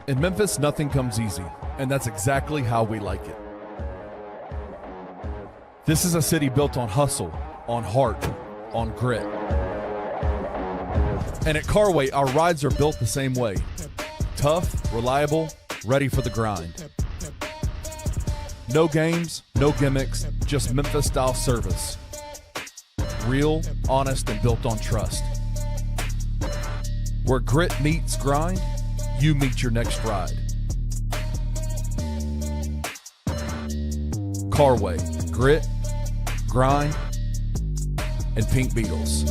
In Memphis, nothing comes easy, and that's exactly how we like it. This is a city built on hustle, on heart, on grit. And at Carway, our rides are built the same way. Tough, reliable, ready for the grind. No games, no gimmicks, just Memphis-style service. Real, honest, and built on trust. Where grit meets grind, you meet your next ride. Carway, grit, grind, and Pink Beetles.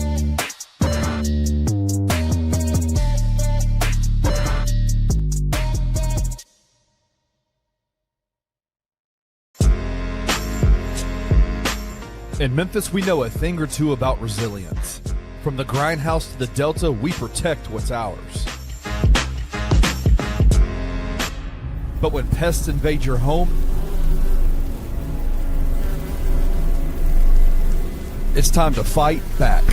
In Memphis, we know a thing or two about resilience. From the grindhouse to the Delta, we protect what's ours. But when pests invade your home, it's time to fight back.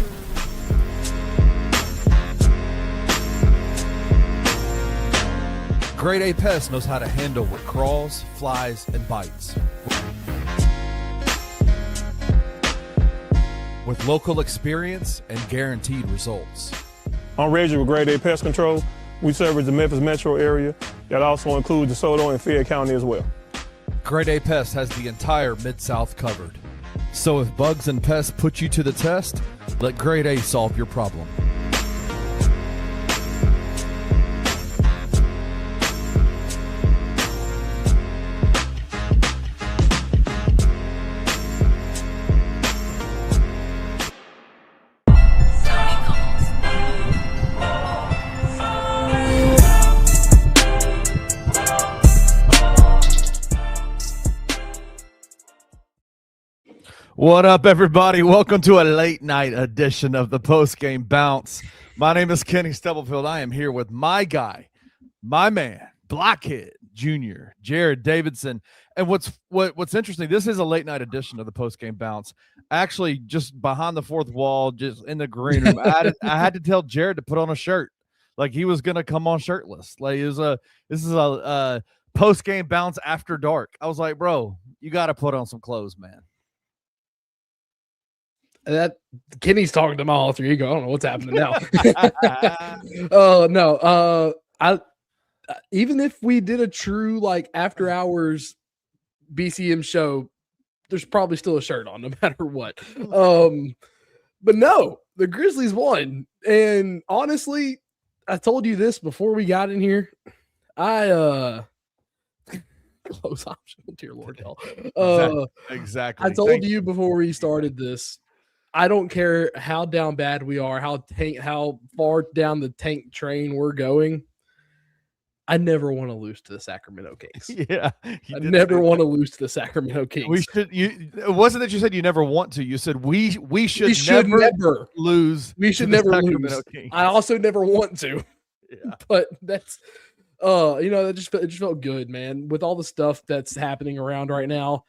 Grade A Pest knows how to handle what crawls, flies, and bites. With local experience and guaranteed results. I'm Reggie with Grade A Pest Control. We service the Memphis metro area. That also includes DeSoto and Fayette County as well. Grade A Pest has the entire Mid-South covered. So if bugs and pests put you to the test, let Grade A solve your problem. What up, everybody? Welcome to a late night edition of the Post Game Bounce. My name is Kenny Stubblefield. I am here with my guy, my man, Blockhead Jr., Jared Davidson. And what's interesting, this is a late night edition of the Post Game Bounce. Actually, just behind the fourth wall, just in the green room, I had to tell Jared to put on a shirt, like he was gonna come on shirtless. Like this is a Post Game Bounce after dark. I was like, bro, you got to put on some clothes, man. That Kenny's talking to my alter ego. I don't know what's happening now. Oh no. I even if we did a true like after hours BCM show, there's probably still a shirt on no matter what. But no, the Grizzlies won. And honestly, I told you this before we got in here. Close option, dear Lord hell. Exactly. I told you before we started this. I don't care how down bad we are, how far down the tank train we're going. I never want to lose to the Sacramento Kings. Yeah, I never want to lose to the Sacramento Kings. We should. It wasn't that you said you never want to. You said we should never lose. We should never lose. Kings. I also never want to. Yeah, but that's it just felt good, man. With all the stuff that's happening around right now,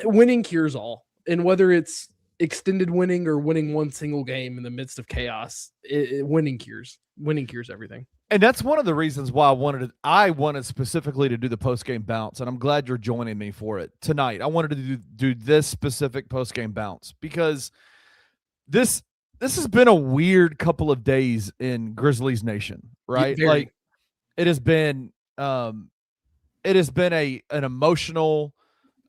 winning cures all, and whether it's extended winning or winning one single game in the midst of chaos, winning cures everything. And that's one of the reasons why I wanted specifically to do the post-game bounce, and I'm glad you're joining me for it tonight. I wanted to do this specific post-game bounce because this has been a weird couple of days in Grizzlies Nation, right? Yeah, like it has been an emotional,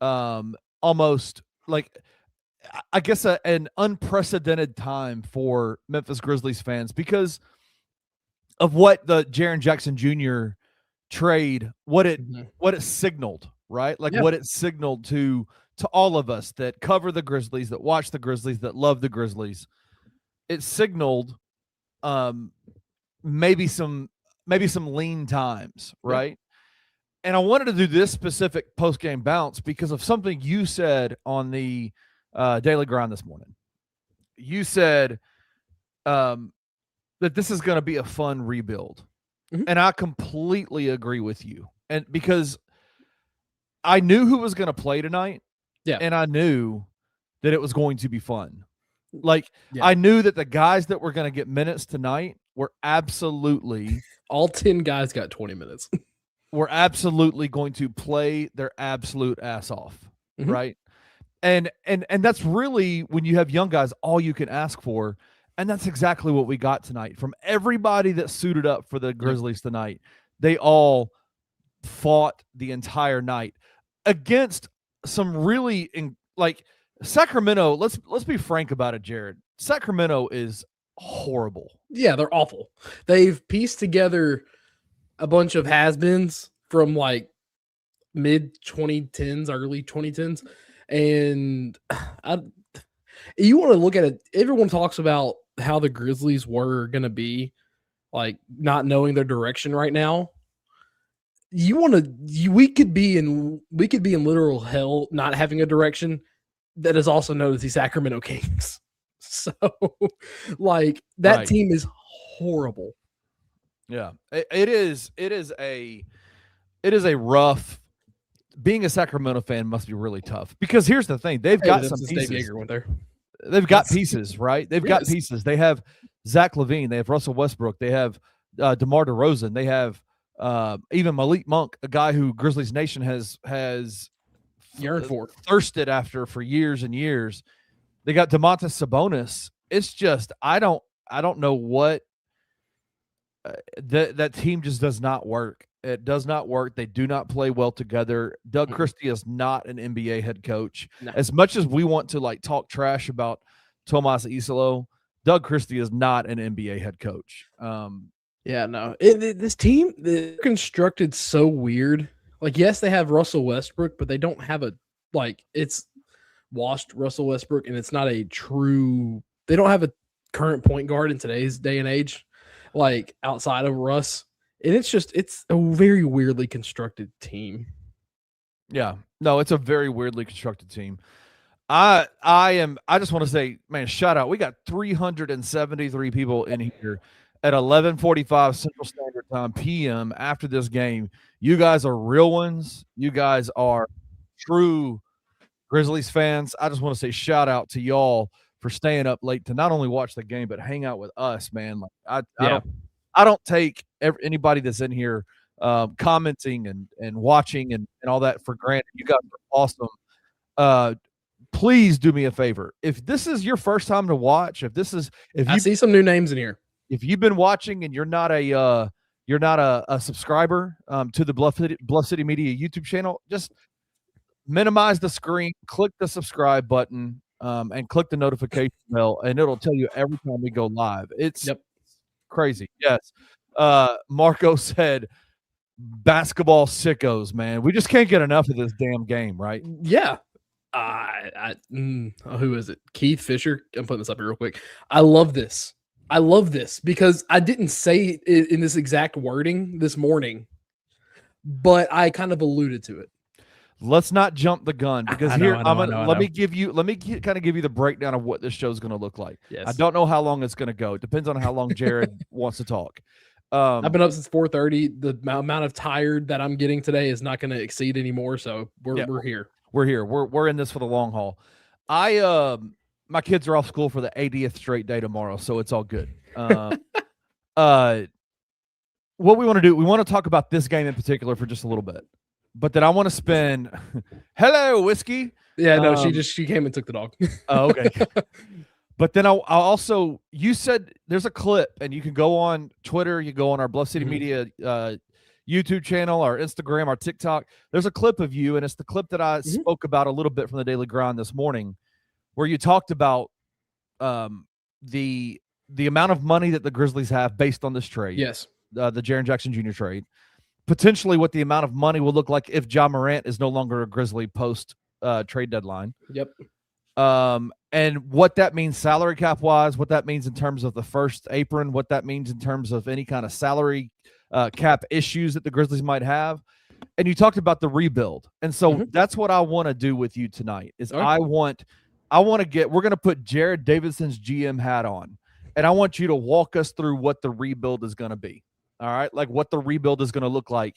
almost like I guess an unprecedented time for Memphis Grizzlies fans because of what the Jaren Jackson Jr. trade, what it signaled, right? Like what it signaled to all of us that cover the Grizzlies, that watch the Grizzlies, that love the Grizzlies. It signaled maybe some lean times, right? And I wanted to do this specific post-game bounce because of something you said on the Daily Grind this morning. You said that this is going to be a fun rebuild. Mm-hmm. And I completely agree with you. And because I knew who was going to play tonight. Yeah. And I knew that it was going to be fun. Like I knew that the guys that were going to get minutes tonight we're absolutely all 10 guys got 20 minutes. We're absolutely going to play their absolute ass off, right? And that's really, when you have young guys, all you can ask for. And that's exactly what we got tonight from everybody that suited up for the Grizzlies tonight. They all fought the entire night against some really like Sacramento. Let's be frank about it, Jared. Sacramento is horrible. Yeah, they're awful. They've pieced together a bunch of has-beens from like mid 2010s, early 2010s. And you want to look at it, everyone talks about how the Grizzlies were going to be, like not knowing their direction right now. We could be in literal hell not having a direction that is also known as the Sacramento Kings. So like that team is horrible. Yeah, it is a rough. Being a Sacramento fan must be really tough, because here's the thing: they've got some pieces. They've got pieces, right? They've got pieces. They have Zach LaVine. They have Russell Westbrook. They have DeMar DeRozan. They have even Malik Monk, a guy who Grizzlies Nation has yearned for, thirsted after for years and years. They got Domantas Sabonis. It's just I don't know what that team just does not work. It does not work. They do not play well together. Doug Christie is not an NBA head coach. No. As much as we want to like talk trash about Tomas Isolo, Doug Christie is not an NBA head coach. This team, they're constructed so weird. Like, yes, they have Russell Westbrook, but they don't have it's washed Russell Westbrook, and it's not a true, they don't have a current point guard in today's day and age, like outside of Russ. And it's a very weirdly constructed team. Yeah. No, it's a very weirdly constructed team. I just want to say, man, shout out. We got 373 people in here at 11:45 Central Standard Time PM after this game. You guys are real ones. You guys are true Grizzlies fans. I just want to say shout out to y'all for staying up late to not only watch the game but hang out with us, man. Like I don't take anybody that's in here commenting and watching and all that for granted. You guys are awesome. Please do me a favor. If this is your first time to watch, I see some new names in here. If you've been watching and you're not a subscriber to the Bluff City Media YouTube channel, just minimize the screen, click the subscribe button, and click the notification bell, and it'll tell you every time we go live. It's crazy. Yes. Marco said basketball sickos, man. We just can't get enough of this damn game, right? Yeah. Who is it? Keith Fisher. I'm putting this up here real quick. I love this because I didn't say it in this exact wording this morning, but I kind of alluded to it. Let's not jump the gun, because let me kind of give you the breakdown of what this show is going to look like. Yes. I don't know how long it's going to go. It depends on how long Jared wants to talk. I've been up since 4:30. The amount of tired that I'm getting today is not going to exceed anymore. So we're here. We're here. We're in this for the long haul. My kids are off school for the 80th straight day tomorrow, so it's all good. What we want to do, we want to talk about this game in particular for just a little bit. But then I want to spend hello, Whiskey. Yeah, no, she came and took the dog. Oh, okay. But then I'll also, you said there's a clip, and you can go on Twitter, you go on our Bluff City Media YouTube channel, our Instagram, our TikTok. There's a clip of you, and it's the clip that I spoke about a little bit from the Daily Grind this morning, where you talked about the amount of money that the Grizzlies have based on this trade. Yes. The Jaren Jackson Jr. trade. Potentially what the amount of money will look like if Ja Morant is no longer a Grizzly post trade deadline. Yep. And what that means salary cap wise, what that means in terms of the first apron, what that means in terms of any kind of salary cap issues that the Grizzlies might have. And you talked about the rebuild. And so that's what I want to do with you tonight is we're going to put Jared Davidson's GM hat on, and I want you to walk us through what the rebuild is going to be. All right. Like what the rebuild is going to look like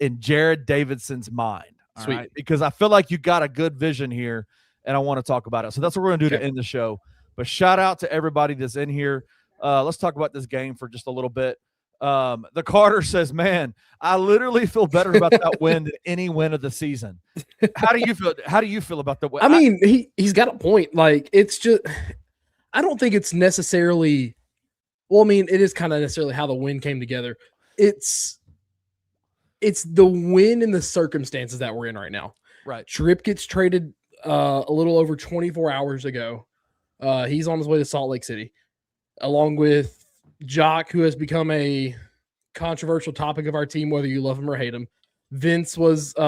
in Jared Davidson's mind. Sweet. Right? Because I feel like you got a good vision here, and I want to talk about it. So that's what we're going to do to end the show. But shout out to everybody that's in here. Let's talk about this game for just a little bit. The Carter says, "Man, I literally feel better about that win than any win of the season." How do you feel? How do you feel about the win? I mean, he's got a point. Like, it's just, I don't think it's necessarily. Well, I mean, it is kind of necessarily how the win came together. It's the win and the circumstances that we're in right now. Right. Tripp gets traded a little over 24 hours ago. He's on his way to Salt Lake City, along with Jock, who has become a controversial topic of our team, whether you love him or hate him. Vince and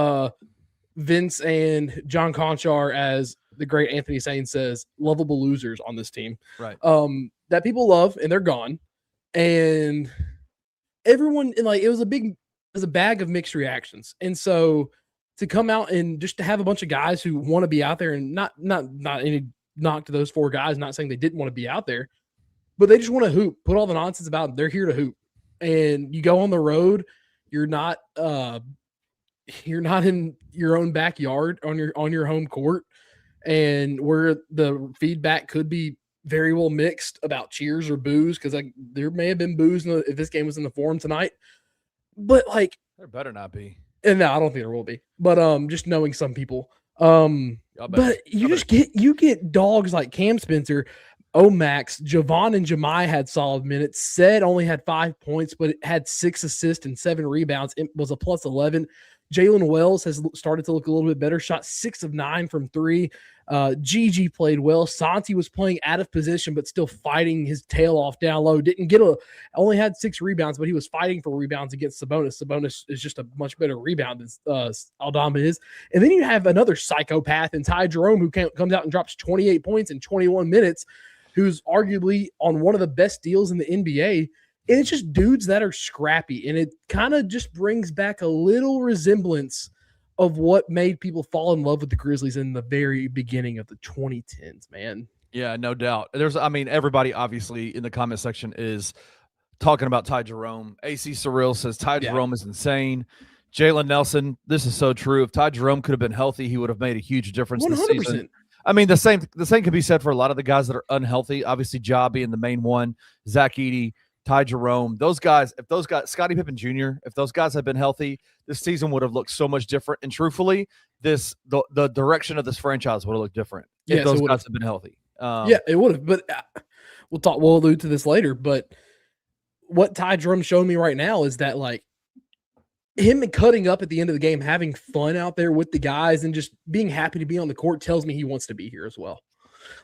John Conchar, as the great Anthony Sane says, lovable losers on this team. Right. That people love, and they're gone. And everyone, like, it was a bag of mixed reactions. And so to come out and just to have a bunch of guys who want to be out there, and not any knock to those 4 guys, not saying they didn't want to be out there, but they just want to hoop, put all the nonsense about it. They're here to hoop. And you go on the road, you're not in your own backyard on your home court, and where the feedback could be very well mixed about cheers or boos, because there may have been boos if this game was in the Forum tonight. But like, there better not be. And no, I don't think there will be. But just knowing some people, but you get dogs like Cam Spencer, Omax, Javon, and Jemai had solid minutes. Said only had 5 points, but it had 6 assists and 7 rebounds. It was a plus 11. Jalen Wells has started to look a little bit better. Shot 6 of 9 from 3. Gigi played well. Santi was playing out of position, but still fighting his tail off down low. Only had 6 rebounds, but he was fighting for rebounds against Sabonis. Sabonis is just a much better rebound than Aldama is. And then you have another psychopath in Ty Jerome, who comes out and drops 28 points in 21 minutes, who's arguably on one of the best deals in the NBA. And it's just dudes that are scrappy. And it kind of just brings back a little resemblance of what made people fall in love with the Grizzlies in the very beginning of the 2010s, man. Yeah, no doubt. Everybody obviously in the comment section is talking about Ty Jerome. AC Surreal says Ty Jerome is insane. Jalen Nelson, this is so true. If Ty Jerome could have been healthy, he would have made a huge difference 100%. this season. I mean, the same can be said for a lot of the guys that are unhealthy. Obviously, Ja being the main one, Zach Edey, Ty Jerome, Scottie Pippen Jr., if those guys had been healthy, this season would have looked so much different. And truthfully, the direction of this franchise would have looked different if those guys had been healthy. It would have. But we'll allude to this later. But what Ty Jerome showed me right now is that, like, him cutting up at the end of the game, having fun out there with the guys, and just being happy to be on the court tells me he wants to be here as well.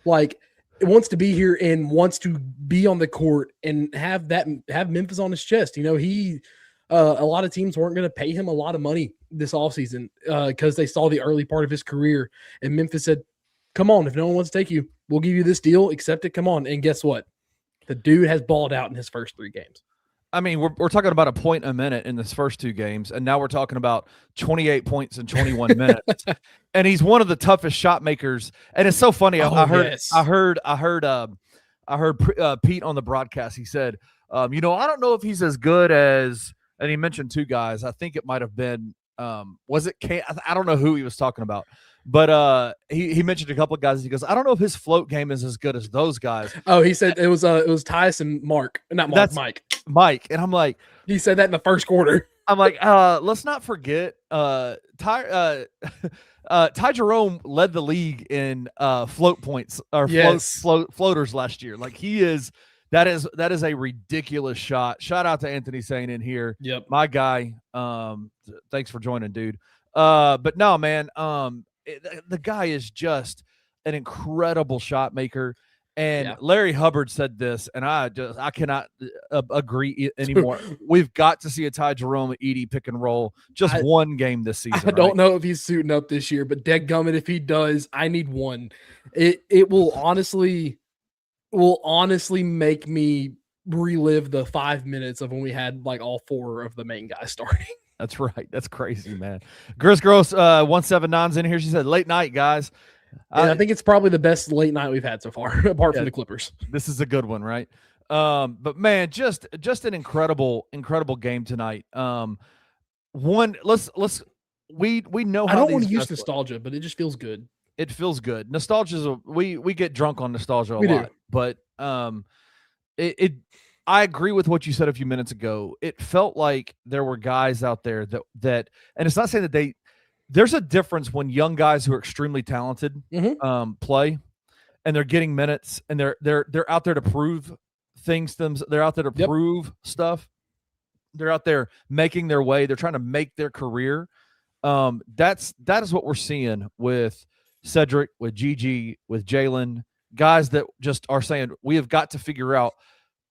Like, wants to be here and wants to be on the court and have Memphis on his chest. You know, a lot of teams weren't going to pay him a lot of money this offseason because they saw the early part of his career, and Memphis said, come on, if no one wants to take you, we'll give you this deal, accept it, come on. And guess what? The dude has balled out in his first 3 games. I mean, we're talking about a point a minute in this first 2 games, and now we're talking about 28 points in 21 minutes. And he's one of the toughest shot makers. And it's so funny. I heard Pete on the broadcast. He said, I don't know if he's as good as, and he mentioned 2 guys. I think it might have been, was it Cam? I don't know who he was talking about. But he mentioned a couple of guys. He goes, I don't know if his float game is as good as those guys. Oh, he said it was Tyus and Mark, not Mark, Mike. And I'm like, he said that in the first quarter. I'm like, let's not forget Ty Jerome led the league in float points or floaters last year. Like, that is a ridiculous shot. Shout out to Anthony Sane in here. Yep. My guy. Thanks for joining, dude. But no, man, the guy is just an incredible shot maker. And Larry Hubbard said this, and I cannot agree anymore. We've got to see a Ty Jerome Edey pick and roll one game this season. I don't know if he's suiting up this year, but dadgummit, if he does, I need one. It will honestly make me relive the 5 minutes of when we had like all 4 of the main guys starting. That's right. That's crazy, man. Gross 179's in here. She said, late night, guys. I think it's probably the best late night we've had so far, apart from the Clippers. This is a good one, right? But man, just an incredible game tonight. We know how I don't want to use nostalgia, but it just feels good. It feels good. Nostalgia we get drunk on nostalgia a lot, but I agree with what you said a few minutes ago. It felt like there were guys out there that and it's not saying that there's a difference when young guys who are extremely talented play and they're getting minutes and they're out there to prove things to them. They're out there to prove stuff. They're out there making their way. They're trying to make their career. That is what we're seeing with Cedric, with Gigi, with Jalen, guys that just are saying we have got to figure out,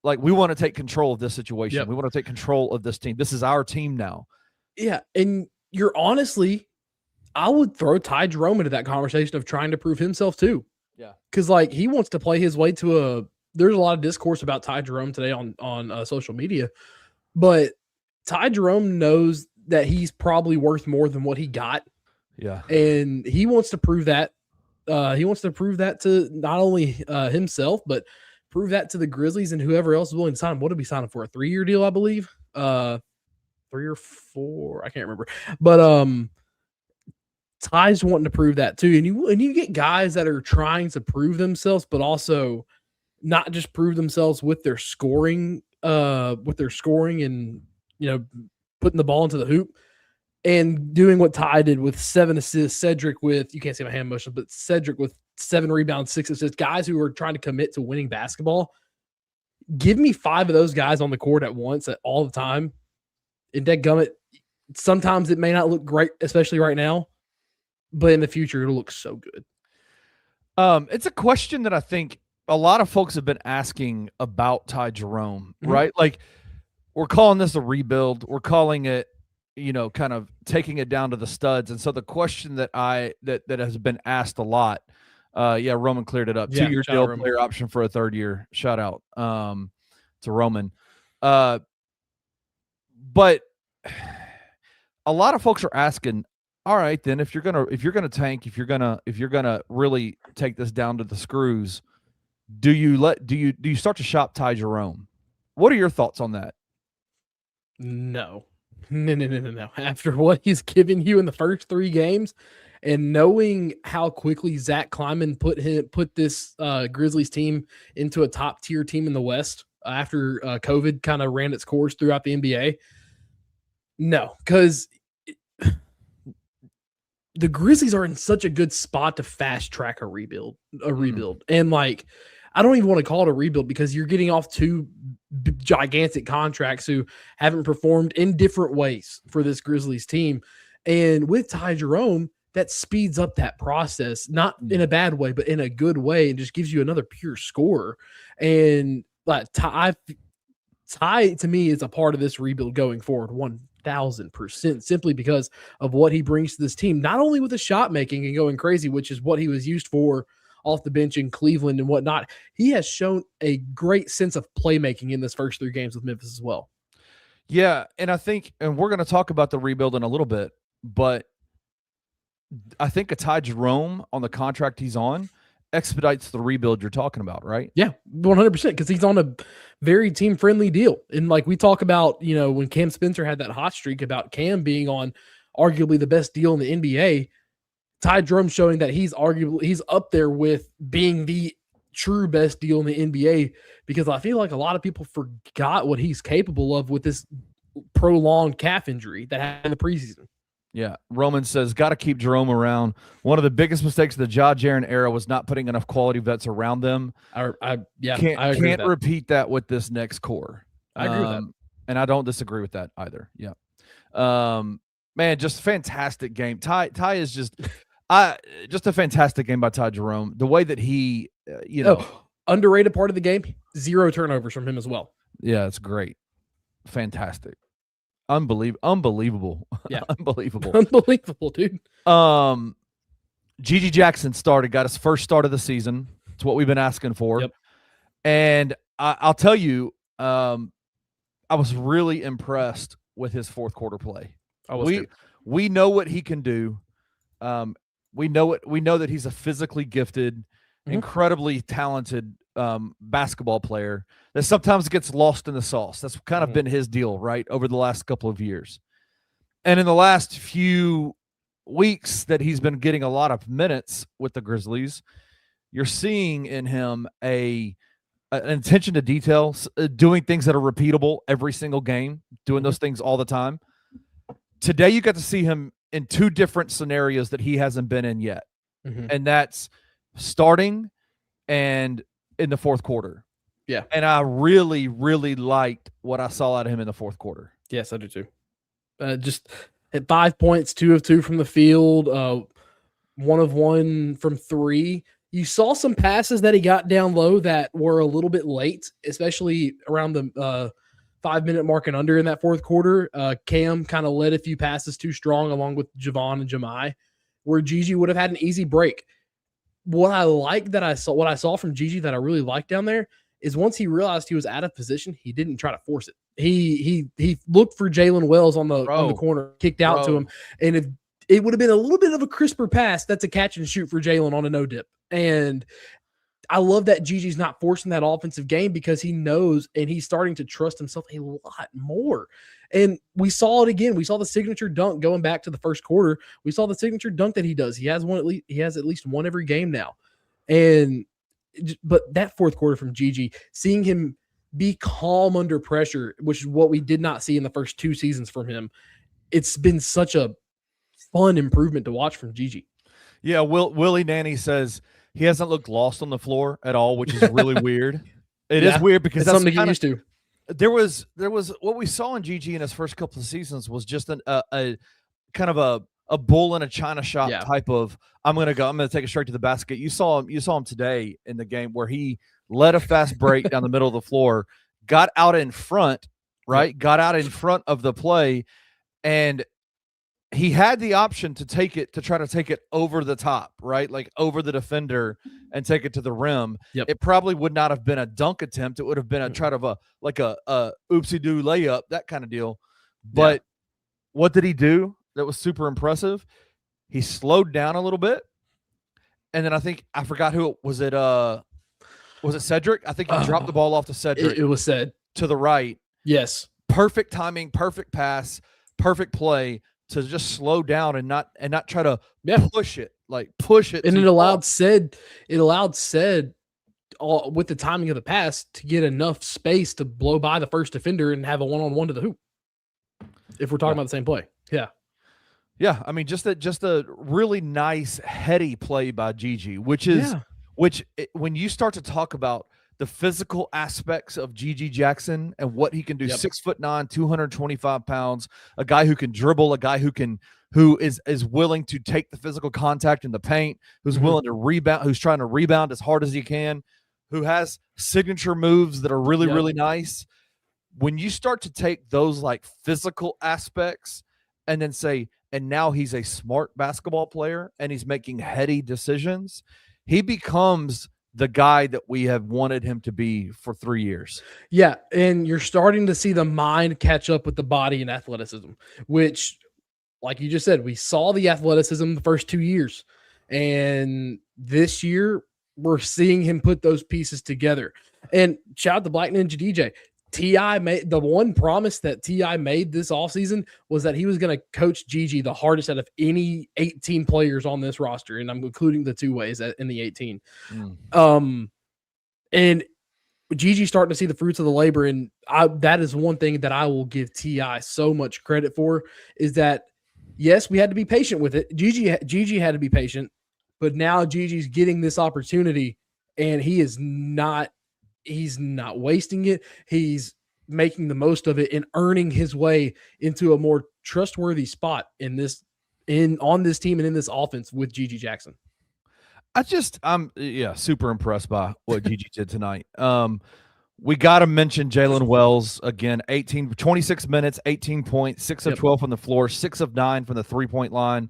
like, we want to take control of this situation. Yep. We want to take control of this team. This is our team now. Yeah, and you're honestly, I would throw Ty Jerome into that conversation of trying to prove himself too. Yeah, because like he wants to play his way to there's a lot of discourse about Ty Jerome today on social media, but Ty Jerome knows that he's probably worth more than what he got. Yeah. And he wants to prove that. He wants to prove that to not only himself, but prove that to the Grizzlies and whoever else is willing to sign him. What did we sign him for? A 3-year deal, I believe. 3 or 4, I can't remember. But Ty's wanting to prove that too. And you get guys that are trying to prove themselves, but also not just prove themselves with their scoring, and putting the ball into the hoop and doing what Ty did with 7 assists, Cedric with, you can't see my hand motion, but Cedric with 7 rebounds, 6 assists, guys who are trying to commit to winning basketball. Give me 5 of those guys on the court at once, at all the time. And dadgummit, sometimes it may not look great, especially right now, but in the future, it'll look so good. It's a question that I think a lot of folks have been asking about Ty Jerome, right? Like, we're calling this a rebuild. We're calling it, kind of taking it down to the studs. And so the question that has been asked a lot, Roman cleared it up. 2-year deal, Roman. Player option for a 3rd year. Shout out to Roman. But a lot of folks are asking, all right, then if you're gonna tank, if you're gonna really take this down to the screws, do you start to shop Ty Jerome? What are your thoughts on that? No. After what he's given you in the first 3 games, and knowing how quickly Zach Kleiman put this Grizzlies team into a top tier team in the West after COVID kind of ran its course throughout the NBA. No, because the Grizzlies are in such a good spot to fast track a rebuild. And like, I don't even want to call it a rebuild because you're getting off 2 gigantic contracts who haven't performed in different ways for this Grizzlies team. And with Ty Jerome, that speeds up that process, not in a bad way, but in a good way, and just gives you another pure scorer. And Ty to me is a part of this rebuild going forward, 1,000%, simply because of what he brings to this team, not only with the shot making and going crazy, which is what he was used for off the bench in Cleveland and whatnot. He has shown a great sense of playmaking in this first 3 games with Memphis as well. Yeah, and I think, and we're going to talk about the rebuild in a little bit, but I think a Ty Jerome on the contract he's on expedites the rebuild you're talking about, right? Yeah, 100%, because he's on a very team-friendly deal. And like we talk about, when Cam Spencer had that hot streak about Cam being on arguably the best deal in the NBA, Ty Jerome showing that he's up there with being the true best deal in the NBA, because I feel like a lot of people forgot what he's capable of with this prolonged calf injury that happened in the preseason. Yeah. Roman says, got to keep Jerome around. One of the biggest mistakes of the Ja Jaren era was not putting enough quality vets around them. I can't repeat that with this next core. I agree with that. And I don't disagree with that either. Yeah. Man, just fantastic game. Ty is just a fantastic game by Ty Jerome. The way that he, underrated part of the game, 0 turnovers from him as well. Yeah, it's great. Fantastic. Unbelievable. Yeah. Unbelievable, dude. Gigi Jackson got his first start of the season. It's what we've been asking for. Yep. And I'll tell you, I was really impressed with his 4th quarter play. We know what he can do. We know that he's a physically gifted, incredibly talented basketball player that sometimes gets lost in the sauce. That's kind of been his deal, right, over the last couple of years. And in the last few weeks that he's been getting a lot of minutes with the Grizzlies, you're seeing in him a an attention to detail, doing things that are repeatable every single game, doing those things all the time. Today, you got to see him in two different scenarios that he hasn't been in yet. And that's starting and in the fourth quarter. Yeah. And I really, really liked what I saw out of him in the fourth quarter. Yes, I do too. Just at 5 points, 2 of 2 from the field, 1 of 1 from 3. You saw some passes that he got down low that were a little bit late, especially around the 5-minute mark and under in that fourth quarter. Cam kind of led a few passes too strong along with Javon and Jahmai, where Gigi would have had an easy break. What I saw from Gigi that I really liked down there is once he realized he was out of position, he didn't try to force it. He looked for Jalen Wells on the corner, kicked out to him, and if it would have been a little bit of a crisper pass, that's a catch and shoot for Jalen on a no dip. And I love that Gigi's not forcing that offensive game because he knows and he's starting to trust himself a lot more. And we saw it again. We saw the signature dunk going back to the first quarter. We saw the signature dunk that he does. He has at least one every game now. But that fourth quarter from Gigi, seeing him be calm under pressure, which is what we did not see in the first 2 seasons from him, it's been such a fun improvement to watch from Gigi. Yeah, Willie Nanny says he hasn't looked lost on the floor at all, which is really weird. It is weird because that's something to get used to. There was what we saw in Gigi in his first couple of seasons was just a kind of a bull in a china shop type of I'm gonna take it straight to the basket. You saw him today in the game where he led a fast break down the middle of the floor, got out in front, right? Got out in front of the play, and he had the option to try to take it over the top, right? Like over the defender and take it to the rim. Yep. It probably would not have been a dunk attempt. It would have been a oopsie-doo layup, that kind of deal. But what did he do that was super impressive? He slowed down a little bit. And then I forgot who it was. Was it Cedric? I think he dropped the ball off to Cedric. It was said to the right. Yes. Perfect timing, perfect pass, perfect play to just slow down and not try to push it. And it allowed Ced with the timing of the pass to get enough space to blow by the first defender and have a one-on-one to the hoop. If we're talking about the same play. Yeah. Yeah. I mean, just a really nice heady play by Gigi, when you start to talk about the physical aspects of Gigi Jackson and what he can do, 6'9", 225 pounds, a guy who can dribble, a guy who is willing to take the physical contact in the paint, who's willing to rebound, who's trying to rebound as hard as he can, who has signature moves that are really, really nice. When you start to take those like physical aspects and then say, and now he's a smart basketball player and he's making heady decisions, he becomes the guy that we have wanted him to be for 3 years. Yeah, and you're starting to see the mind catch up with the body and athleticism, which, like you just said, we saw the athleticism the first 2 years. And this year, we're seeing him put those pieces together. And shout out to Black Ninja DJ. T.I. made the one promise that T.I. made this offseason was that he was going to coach Gigi the hardest out of any 18 players on this roster. And I'm including the 2 ways in the 18. And Gigi's starting to see the fruits of the labor. And that is one thing that I will give T.I. so much credit for is that, yes, we had to be patient with it. Gigi had to be patient, but now Gigi's getting this opportunity and he's not wasting it. He's making the most of it and earning his way into a more trustworthy spot on this team and in this offense with Gigi Jackson. I'm super impressed by what Gigi did tonight. We got to mention Jalen Wells again, 26 minutes, 18 points, 6 of 12 from the floor, 6 of 9 from the 3-point line.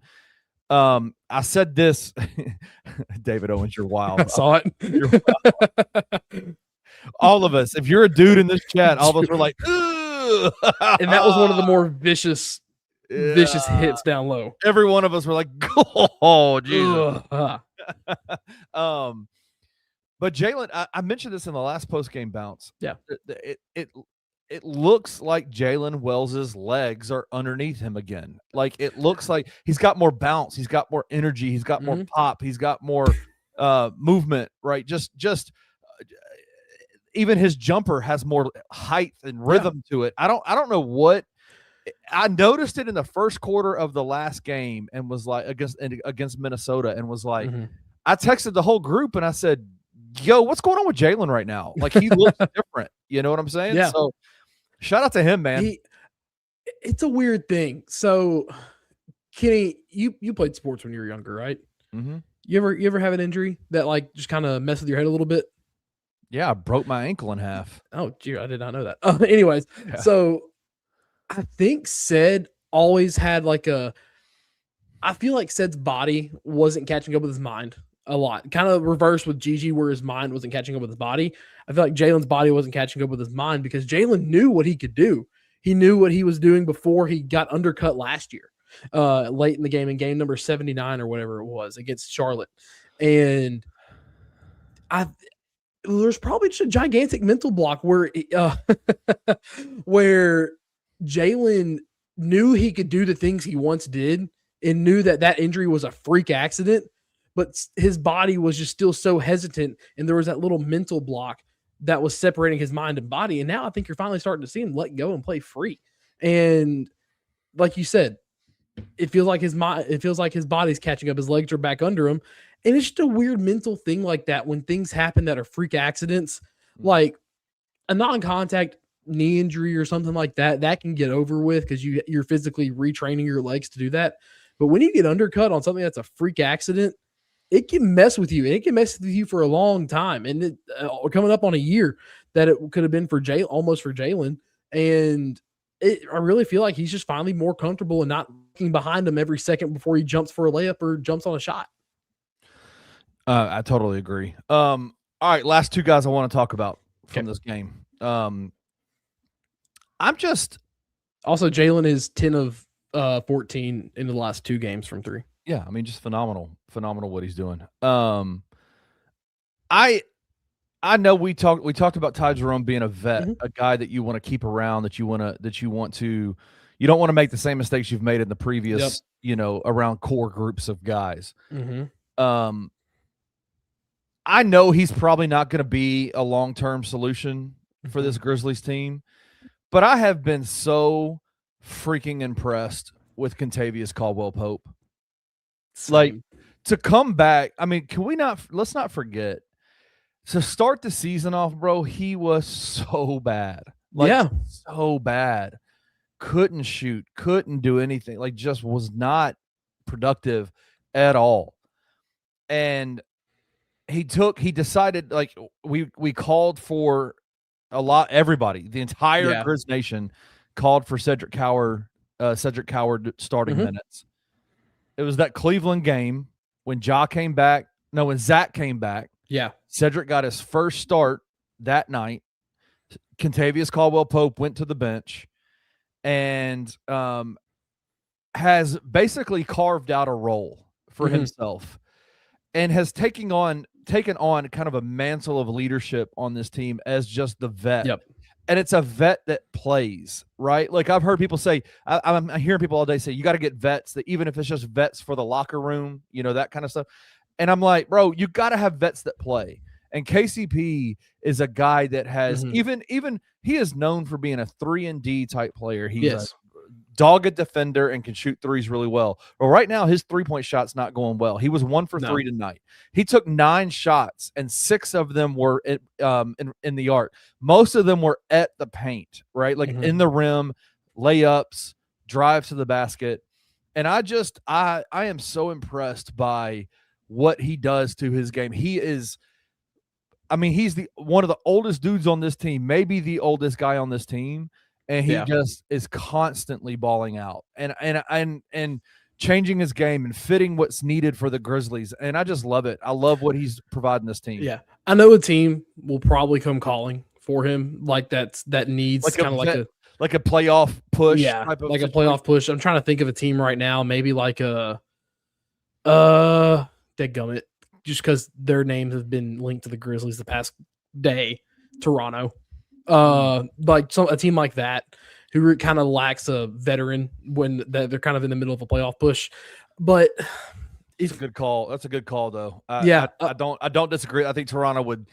I said this, David Owens, you're wild. I saw it. You're wild. All of us, if you're a dude in this chat, all of us were like, ugh. And that was one of the more vicious hits down low. Every one of us were like, oh, Jesus. But Jalen, I mentioned this in the last post-game bounce. Yeah. It looks like Jalen Wells's legs are underneath him again. Like it looks like he's got more bounce, he's got more energy, he's got more pop, he's got more movement, right? Just even his jumper has more height and rhythm to it. I don't know what. I noticed it in the first quarter of the last game and was like against Minnesota and was like, I texted the whole group and I said, yo, what's going on with Jalen right now? Like, he looks different. You know what I'm saying? Yeah. So shout out to him, man. It's a weird thing. So Kenny, you played sports when you were younger, right? Mm-hmm. You ever have an injury that like just kind of messed with your head a little bit? Yeah, I broke my ankle in half. Oh, gee, I did not know that. Anyways, so I think Ced always had like I feel like Ced's body wasn't catching up with his mind a lot. Kind of reversed with Gigi, where his mind wasn't catching up with his body. I feel like Jalen's body wasn't catching up with his mind because Jalen knew what he could do. He knew what he was doing before he got undercut last year, late in the game, in game number 79 or whatever it was against Charlotte. And there's probably just a gigantic mental block where where Jalen knew he could do the things he once did and knew that injury was a freak accident, but his body was just still so hesitant. And there was that little mental block that was separating his mind and body. And now I think you're finally starting to see him let go and play free. And like you said, it feels like his body's catching up. His legs are back under him. And it's just a weird mental thing like that when things happen that are freak accidents, like a non-contact knee injury or something like that, that can get over with because you're physically retraining your legs to do that. But when you get undercut on something that's a freak accident, it can mess with you. And it can mess with you for a long time. And coming up on a year that it could have been for almost for Jalen. And I really feel like he's just finally more comfortable and not looking behind him every second before he jumps for a layup or jumps on a shot. I totally agree. All right, last two guys I want to talk about from this game. I'm just also Jalen is 10 of 14 in the last two games from three. Yeah, I mean, just phenomenal what he's doing. I know we talked about Ty Jerome being a vet, a guy that you want to keep around, you don't want to make the same mistakes you've made in the previous, around core groups of guys. I know he's probably not going to be a long-term solution for this Grizzlies team, but I have been so freaking impressed with Kentavious Caldwell-Pope. Like, to come back, I mean, let's not forget, to start the season off, bro, he was so bad. So bad. Couldn't shoot, couldn't do anything, like just was not productive at all. And he decided, like, we called for everybody, the entire Grizz Nation called for Cedric Coward starting minutes. It was that Cleveland game when Zach came back. Yeah. Cedric got his first start that night. Kentavious Caldwell-Pope went to the bench and has basically carved out a role for himself and has taken on kind of a mantle of leadership on this team as just the vet. Yep. And it's a vet that plays, right? Like, I've heard people say, I'm hearing people all day say, you got to get vets, that even if it's just vets for the locker room, that kind of stuff. And I'm like, bro, you got to have vets that play. And KCP is a guy that has even he is known for being a 3-and-D type player. He's a dogged defender and can shoot threes really well. Well, right now his 3-point shot's not going well. He was 1 for 3 tonight. He took 9 shots and 6 of them were in the arc. Most of them were at the paint, right? Like in the rim, layups, drives to the basket. And I am so impressed by what he does to his game. He's one of the oldest dudes on this team, maybe the oldest guy on this team. And he just is constantly balling out and changing his game and fitting what's needed for the Grizzlies. And I just love it. I love what he's providing this team. Yeah. I know a team will probably come calling for him. Like that needs like kind of like a playoff push. Yeah. Type of like situation. A playoff push. I'm trying to think of a team right now. Maybe like dadgummit, just because their names have been linked to the Grizzlies the past day. Toronto. Like a team like that who kind of lacks a veteran when they're kind of in the middle of a playoff push. But it's a good call. That's a good call, though. I don't disagree. I think Toronto would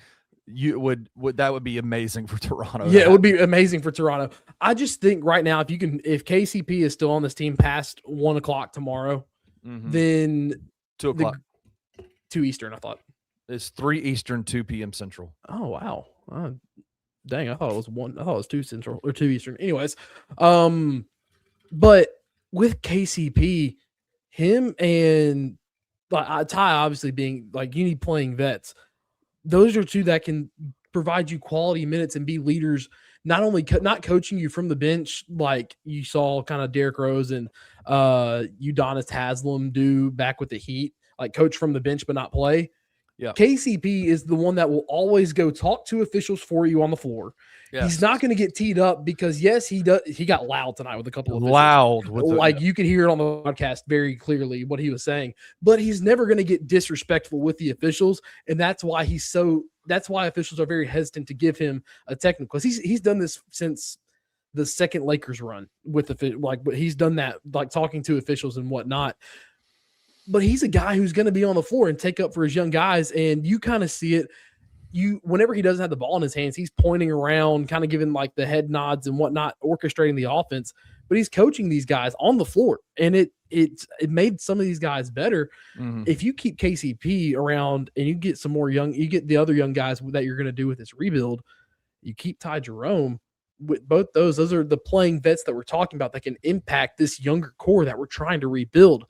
that would be amazing for Toronto. Yeah, it would be amazing for Toronto. I just think right now, if KCP is still on this team past 1:00 tomorrow, then 2:00. 2 Eastern, I thought. It's 3 Eastern, 2 p.m. Central. Oh wow. Dang, I thought it was 1. I thought it was 2 Central or 2 Eastern. Anyways, but with KCP, him and Ty obviously being like, you need playing vets. Those are two that can provide you quality minutes and be leaders, not only not coaching you from the bench like you saw kind of Derrick Rose and Udonis Haslem do back with the Heat, like coach from the bench but not play. Yeah. KCP is the one that will always go talk to officials for you on the floor. Yes. He's not going to get teed up because, yes, he got loud tonight with a couple of loud. You could hear it on the podcast very clearly what he was saying. But he's never going to get disrespectful with the officials, and that's why officials are very hesitant to give him a technical. Because he's done this since the second Lakers run with but he's done that, like talking to officials and whatnot. But he's a guy who's going to be on the floor and take up for his young guys, and you kind of see it. Whenever he doesn't have the ball in his hands, he's pointing around, kind of giving like the head nods and whatnot, orchestrating the offense. But he's coaching these guys on the floor, and it made some of these guys better. Mm-hmm. If you keep KCP around and you get some more you get the other young guys that you're going to do with this rebuild. You keep Ty Jerome with both those are the playing vets that we're talking about that can impact this younger core that we're trying to rebuild.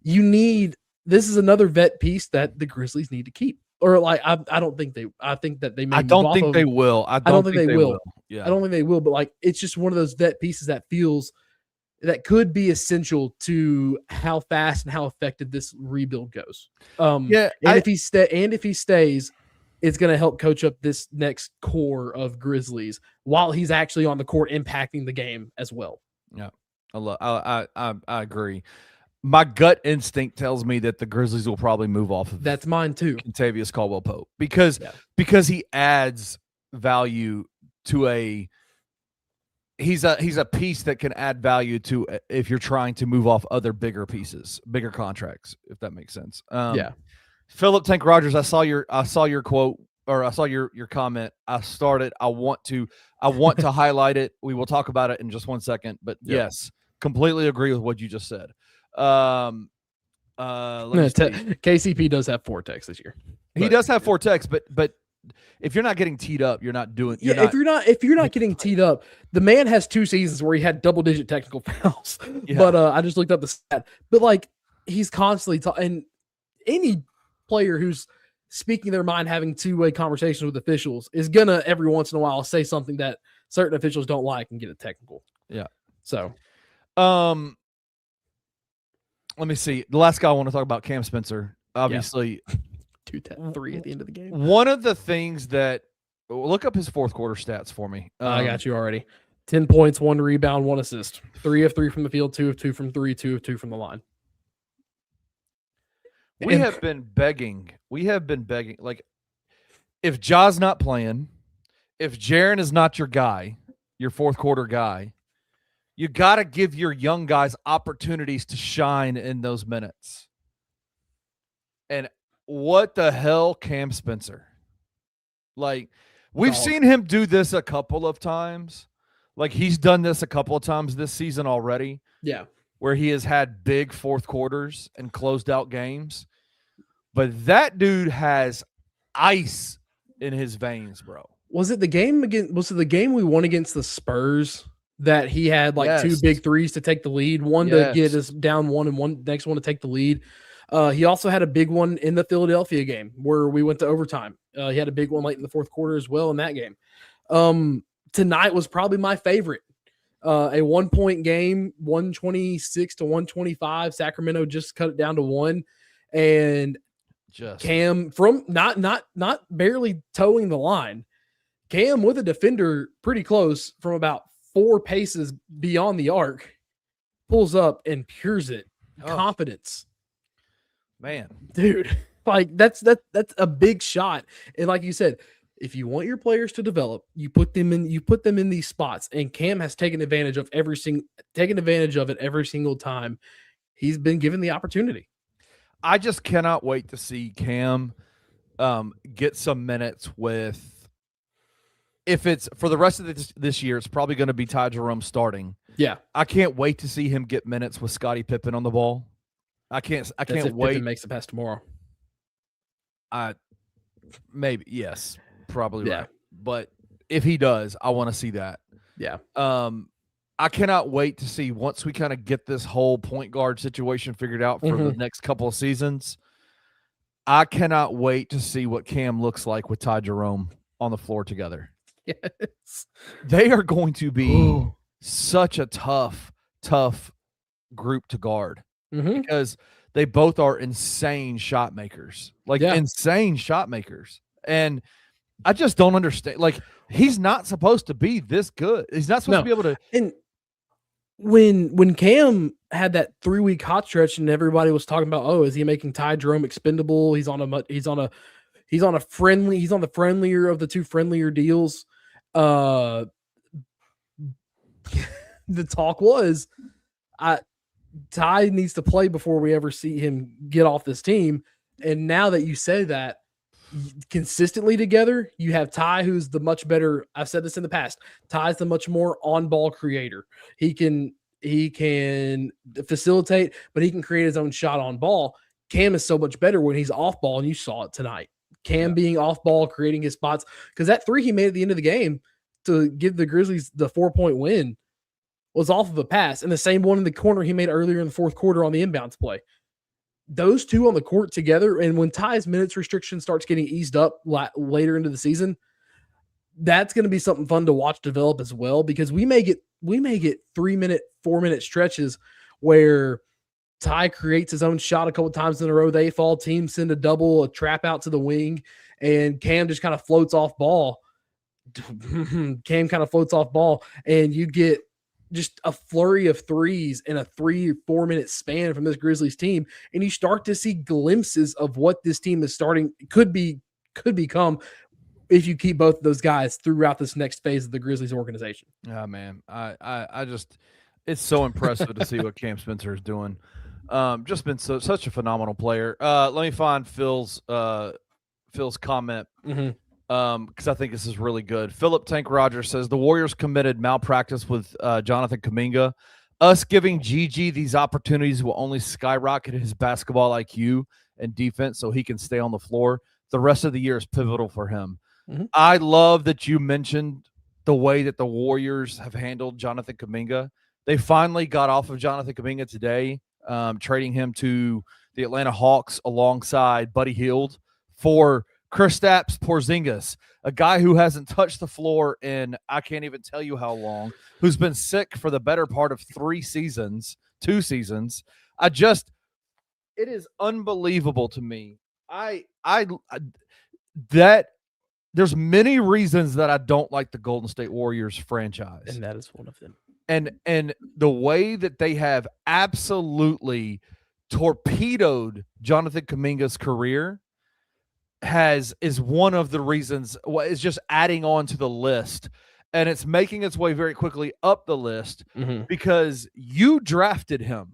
This is another vet piece that the Grizzlies need to keep. Or like I think that they may. I don't think they will. I don't think they will. Yeah. I don't think they will, but like it's just one of those vet pieces that could be essential to how fast and how effective this rebuild goes. If he stays, it's going to help coach up this next core of Grizzlies while he's actually on the court impacting the game as well. Yeah. I agree. My gut instinct tells me that the Grizzlies will probably move off of that's mine too. Kentavious Caldwell-Pope because he adds value to he's a piece that can add value to if you're trying to move off other bigger pieces, bigger contracts, if that makes sense. Philip Tank Rogers, I saw your quote or I saw your comment. I want to highlight it. We will talk about it in just 1 second, but yes, completely agree with what you just said. KCP does have 4 techs this year. He does have 4 techs, but if you're not getting teed up, you're not doing. If you're not getting teed up, the man has 2 seasons where he had double-digit technical fouls. Yeah. But I just looked up the stat. But like he's constantly and any player who's speaking their mind, having two-way conversations with officials is gonna every once in a while say something that certain officials don't like and get a technical. Yeah. So, let me see. The last guy I want to talk about, Cam Spencer. Obviously, 2-3 at the end of the game. One of the things that look up his fourth quarter stats for me. I got you already. 10 points, 1 rebound, 1 assist. 3 of 3 from the field, 2 of 2 from 3, 2 of 2 from the line. We have been begging. Like, if Ja's not playing, if Jaren is not your guy, your fourth quarter guy, you got to give your young guys opportunities to shine in those minutes. And what the hell, Cam Spencer? Like, we've seen him do this a couple of times. Like, he's done this a couple of times this season already. Yeah. Where he has had big fourth quarters and closed out games. But that dude has ice in his veins, bro. Was it the game we won against the Spurs that he had like 2 big threes to take the lead, one to get us down 1 and next one to take the lead? He also had a big one in the Philadelphia game where we went to overtime. He had a big one late in the fourth quarter as well in that game. Tonight was probably my favorite. A 1-point game, 126 to 125. Sacramento just cut it down to 1. And Cam from not barely towing the line. Cam with a defender pretty close from about 4 paces beyond the arc, pulls up and pures it. Confidence. Man. Dude, like that's a big shot. And like you said, if you want your players to develop, you put them in these spots. And Cam has taken advantage of it every single time he's been given the opportunity. I just cannot wait to see Cam get some minutes with if it's for the rest of this year, it's probably going to be Ty Jerome starting. Yeah, I can't wait to see him get minutes with Scottie Pippen on the ball. I can't wait. Pippen makes it past tomorrow. Maybe yes, probably Yeah. right. But if he does, I want to see that. Yeah. I cannot wait to see once we kind of get this whole point guard situation figured out for the next couple of seasons. I cannot wait to see what Cam looks like with Ty Jerome on the floor together. Yes. They are going to be such a tough group to guard because they both are insane shot makers, insane shot makers. And I just don't understand. Like, he's not supposed to be this good. He's not supposed to be able to. And when Cam had that 3-week hot stretch and everybody was talking about, oh, is he making Ty Jerome expendable? He's on the friendlier of the two friendlier deals. The talk was, Ty needs to play before we ever see him get off this team. And now that you say that, consistently together, you have Ty, who's the much better. I've said this in the past. Ty's the much more on-ball creator. He can facilitate, but he can create his own shot on ball. Cam is so much better when he's off ball, and you saw it tonight. Cam being off ball, creating his spots, because that 3 he made at the end of the game to give the Grizzlies the 4-point win was off of a pass, and the same one in the corner he made earlier in the fourth quarter on the inbounds play. Those two on the court together, and when Ty's minutes restriction starts getting eased up later into the season, that's going to be something fun to watch develop as well, because we may get 3-minute, 4-minute stretches where Ty creates his own shot a couple times in a row. They fall, team send a double, a trap out to the wing, and Cam just kind of floats off ball. And you get just a flurry of threes in a 3 or 4 minute span from this Grizzlies team. And you start to see glimpses of what this team is could become if you keep both of those guys throughout this next phase of the Grizzlies organization. Oh man. I just, it's so impressive to see what Cam Spencer is doing. Just been such a phenomenal player. Let me find Phil's comment. Because I think this is really good. Philip Tank Rogers says the Warriors committed malpractice with Jonathan Kuminga. Us giving Gigi these opportunities will only skyrocket his basketball IQ and defense so he can stay on the floor. The rest of the year is pivotal for him. I love that you mentioned the way that the Warriors have handled Jonathan Kuminga. They finally got off of Jonathan Kuminga today, trading him to the Atlanta Hawks alongside Buddy Hield for Kristaps Porzingis, a guy who hasn't touched the floor in I can't even tell you how long, who's been sick for the better part of 2 seasons. It is unbelievable to me. That there's many reasons that I don't like the Golden State Warriors franchise, and that is one of them. And the way that they have absolutely torpedoed Jonathan Kuminga's career is one of the reasons. It's just adding on to the list, and it's making its way very quickly up the list because you drafted him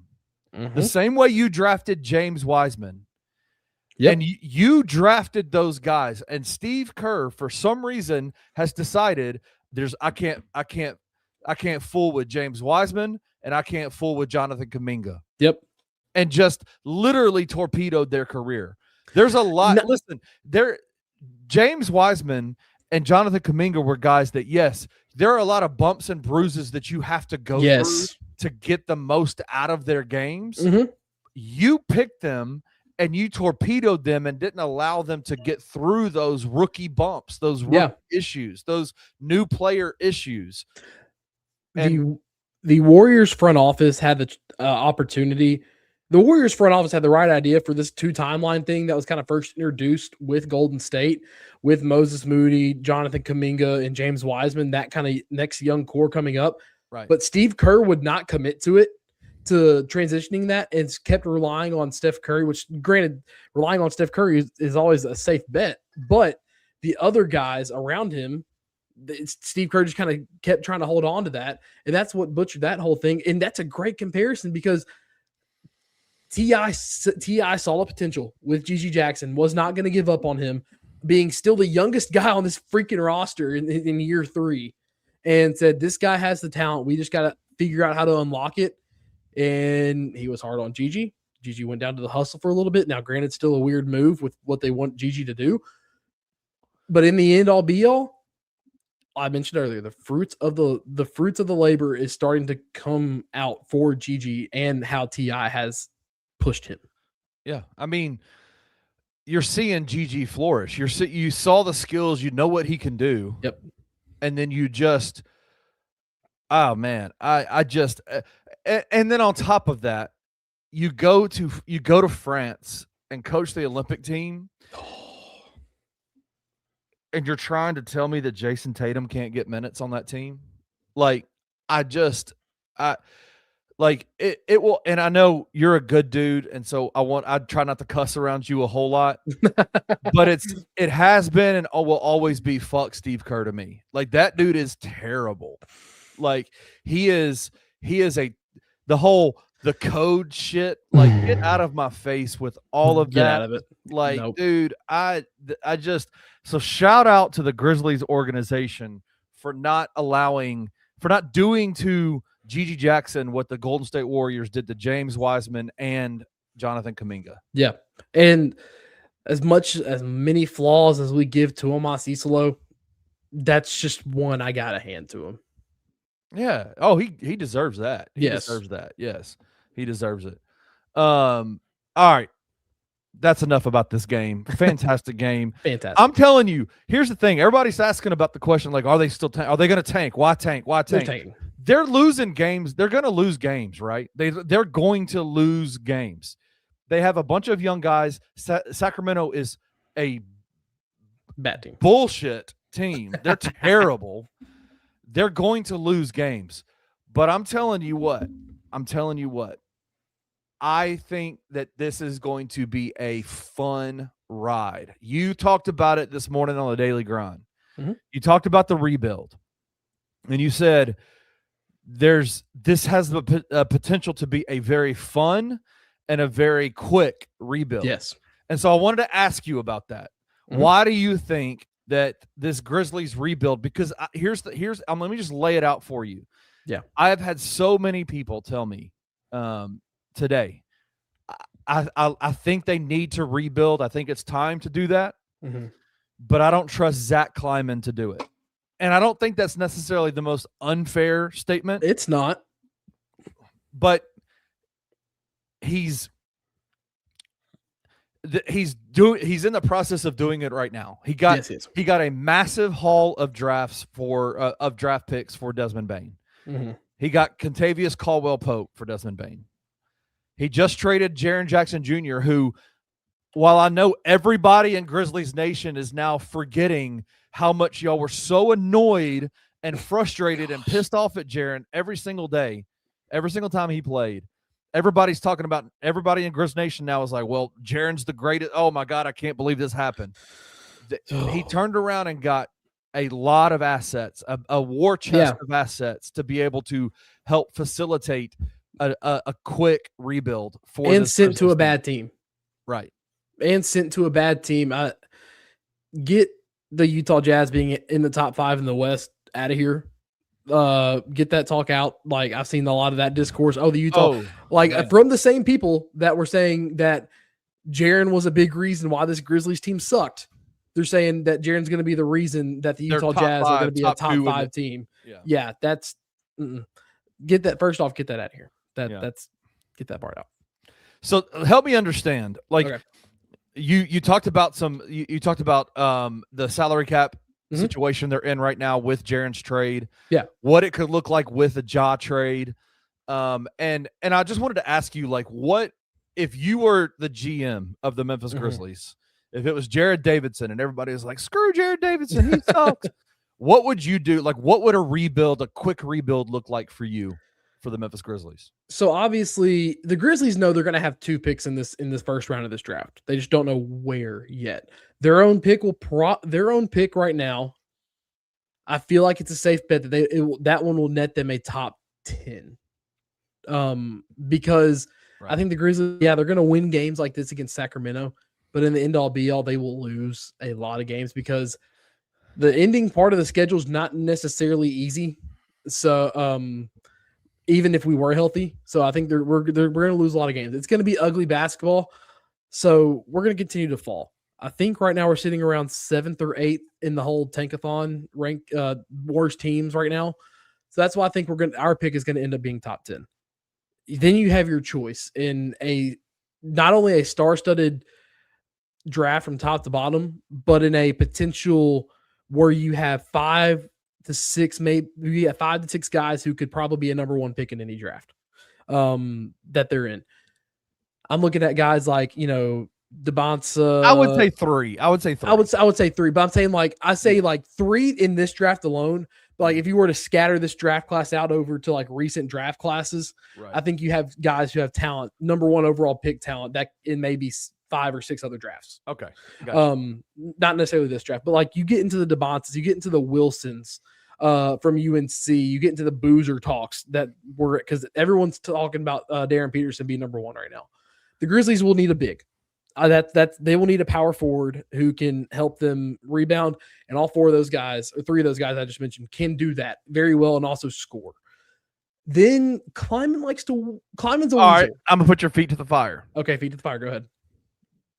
the same way you drafted James Wiseman. And you drafted those guys, and Steve Kerr for some reason has decided I can't fool with James Wiseman, and I can't fool with Jonathan Kuminga. And just literally torpedoed their career. There's a lot. No. Listen, James Wiseman and Jonathan Kuminga were guys that, yes, there are a lot of bumps and bruises that you have to go through to get the most out of their games. You picked them and you torpedoed them and didn't allow them to get through those rookie bumps, those rookie issues, those new player issues. And the Warriors front office had the opportunity. The Warriors front office had the right idea for this 2 timeline thing that was kind of first introduced with Golden State, with Moses Moody, Jonathan Kuminga, and James Wiseman, that kind of next young core coming up. Right. But Steve Kerr would not commit to transitioning that, and kept relying on Steph Curry, which granted, relying on Steph Curry is always a safe bet. But the other guys around him, Steve Kerr just kind of kept trying to hold on to that. And that's what butchered that whole thing. And that's a great comparison because T.I. saw the potential with Gigi Jackson, was not going to give up on him, being still the youngest guy on this freaking roster in year 3, and said, this guy has the talent. We just got to figure out how to unlock it. And he was hard on Gigi. Gigi went down to the hustle for a little bit. Now, granted, still a weird move with what they want Gigi to do. But in the end, all be all, I mentioned earlier, the fruits of the labor is starting to come out for Gigi and how T.I. has pushed him. Yeah. I mean, you're seeing Gigi flourish. You saw the skills, you know what he can do. Yep. And then you just, oh man, I just, and then on top of that, you go to France and coach the Olympic team. And you're trying to tell me that Jason Tatum can't get minutes on that team? Like, it will, and I know you're a good dude, and so I try not to cuss around you a whole lot, but it has been and will always be fuck Steve Kerr to me. Like, that dude is terrible. Like, he is the code shit. Like, get out of my face with all of that. Get out of it. Like, nope. Dude, I just, so shout out to the Grizzlies organization for not doing to Gigi Jackson what the Golden State Warriors did to James Wiseman and Jonathan Kuminga. Yeah. And as many flaws as we give to Tomas Isolo, that's just one I got to hand to him. Yeah. Oh, he deserves that. He deserves that. Yes. He deserves it. All right. That's enough about this game. Fantastic game. Fantastic. I'm telling you, here's the thing. Everybody's asking about the question, like, are they going to tank? Why tank? Why tank? They're losing games. They're going to lose games, right? They're going to lose games. They have a bunch of young guys. Sacramento is a bad team. Bullshit team. They're terrible. They're going to lose games. But I'm telling you what. I think that this is going to be a fun ride. You talked about it this morning on the Daily Grind. Mm-hmm. You talked about the rebuild. And you said this has the potential to be a very fun and a very quick rebuild. Yes. And so I wanted to ask you about that. Mm-hmm. Why do you think that this Grizzlies rebuild, because let me just lay it out for you. Yeah. I have had so many people tell me today, I think they need to rebuild. I think it's time to do that. Mm-hmm. But I don't trust Zach Kleiman to do it. And I don't think that's necessarily the most unfair statement. It's not. But he's in the process of doing it right now. He got a massive haul of draft picks for Desmond Bane. Mm-hmm. He got Contavious Caldwell-Pope for Desmond Bane. He just traded Jaren Jackson Jr., who, while I know everybody in Grizzlies Nation is now forgetting how much y'all were so annoyed and frustrated and pissed off at Jaren every single day, every single time he played. Everybody's talking about, everybody in Grizz Nation now is like, well, Jaren's the greatest. Oh my God, I can't believe this happened. He turned around and got a lot of assets, a war chest of assets to be able to help facilitate a quick rebuild for and sent to a bad team. Right. And sent to a bad team. Get the Utah Jazz being in the top 5 in the West out of here. Get that talk out. Like, I've seen a lot of that discourse. Oh, the Utah, from the same people that were saying that Jaren was a big reason why this Grizzlies team sucked. They're saying that Jaren's going to be the reason that the Utah Jazz are going to be a top 5 team. Yeah, that's get that first off. Get that out of here. That's get that part out. So help me understand. Like, okay. You talked about you talked about the salary cap situation they're in right now with Jaren's trade. Yeah, what it could look like with a Ja trade. And I just wanted to ask you, like, what if you were the GM of the Memphis Grizzlies? If it was Jared Davidson and everybody was like, screw Jared Davidson, he sucks. What would you do? Like, what would a quick rebuild look like for you, for the Memphis Grizzlies? So obviously the Grizzlies know they're going to have 2 picks in this first round of this draft. They just don't know where yet. Their own pick right now, I feel like it's a safe bet that that one will net them a top 10. Because I think the Grizzlies, they're going to win games like this against Sacramento. but in the end all be all, they will lose a lot of games because the ending part of the schedule is not necessarily easy. So, even if we were healthy, so I think we're going to lose a lot of games. It's going to be ugly basketball, so we're going to continue to fall. I think right now we're sitting around 7th or 8th in the whole tankathon rank, worst teams right now. So that's why I think our pick is going to end up being top 10. Then you have your choice in not only a star-studded draft from top to bottom, but in a potential where you have 5 to 6, maybe 5 to 6 guys who could probably be a number 1 pick in any draft that they're in. I'm looking at guys like, DeBonsa. I would say 3. I would say 3, but I'm saying I say 3 in this draft alone. But if you were to scatter this draft class out over to recent draft classes, right, I think you have guys who have talent, number 1 overall pick talent that in maybe 5 or 6 other drafts. Okay. Gotcha. Not necessarily this draft, but you get into the DeBonsas, you get into the Wilsons from UNC, you get into the Boozer talks that were because everyone's talking about Darren Peterson being number 1 right now. The Grizzlies will need a big. They will need a power forward who can help them rebound, and all 4 of those guys, or 3 of those guys I just mentioned, can do that very well and also score. Then Kleiman's a all right. I'm gonna put your feet to the fire. Okay, feet to the fire. Go ahead.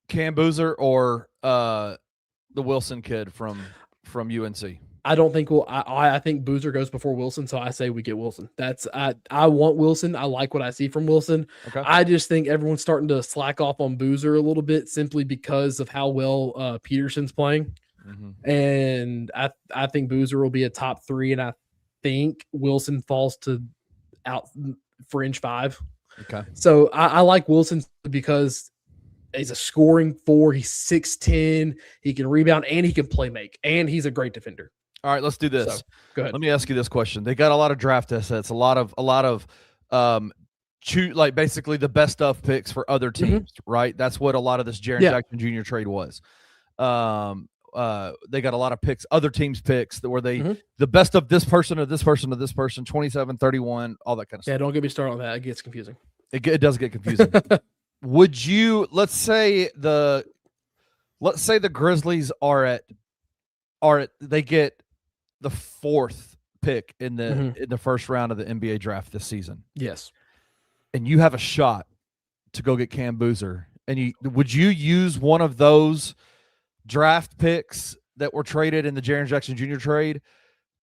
Cam Boozer or the Wilson kid from UNC. I don't think I think Boozer goes before Wilson, so I say we get Wilson. I want Wilson. I like what I see from Wilson. Okay. I just think everyone's starting to slack off on Boozer a little bit simply because of how well Peterson's playing. Mm-hmm. And I think Boozer will be a top 3, and I think Wilson falls to out fringe 5. Okay. So I like Wilson because he's a scoring 4. He's 6'10". He can rebound and he can play make, and he's a great defender. All right, let's do this. So, go ahead. Let me ask you this question. They got a lot of draft assets, a lot of basically the best of picks for other teams, mm-hmm. right? That's what a lot of this Jaren Jackson Jr. trade was. They got a lot of picks, other teams' picks that were mm-hmm. the best of this person or this person or this person, 27, 31, all that kind of stuff. Yeah, don't get me started on that. It gets confusing. It does get confusing. Would you let's say the Grizzlies they get the 4th pick in the first round of the NBA draft this season. Yes. And you have a shot to go get Cam Boozer. And would you use one of those draft picks that were traded in the Jaren Jackson Jr. trade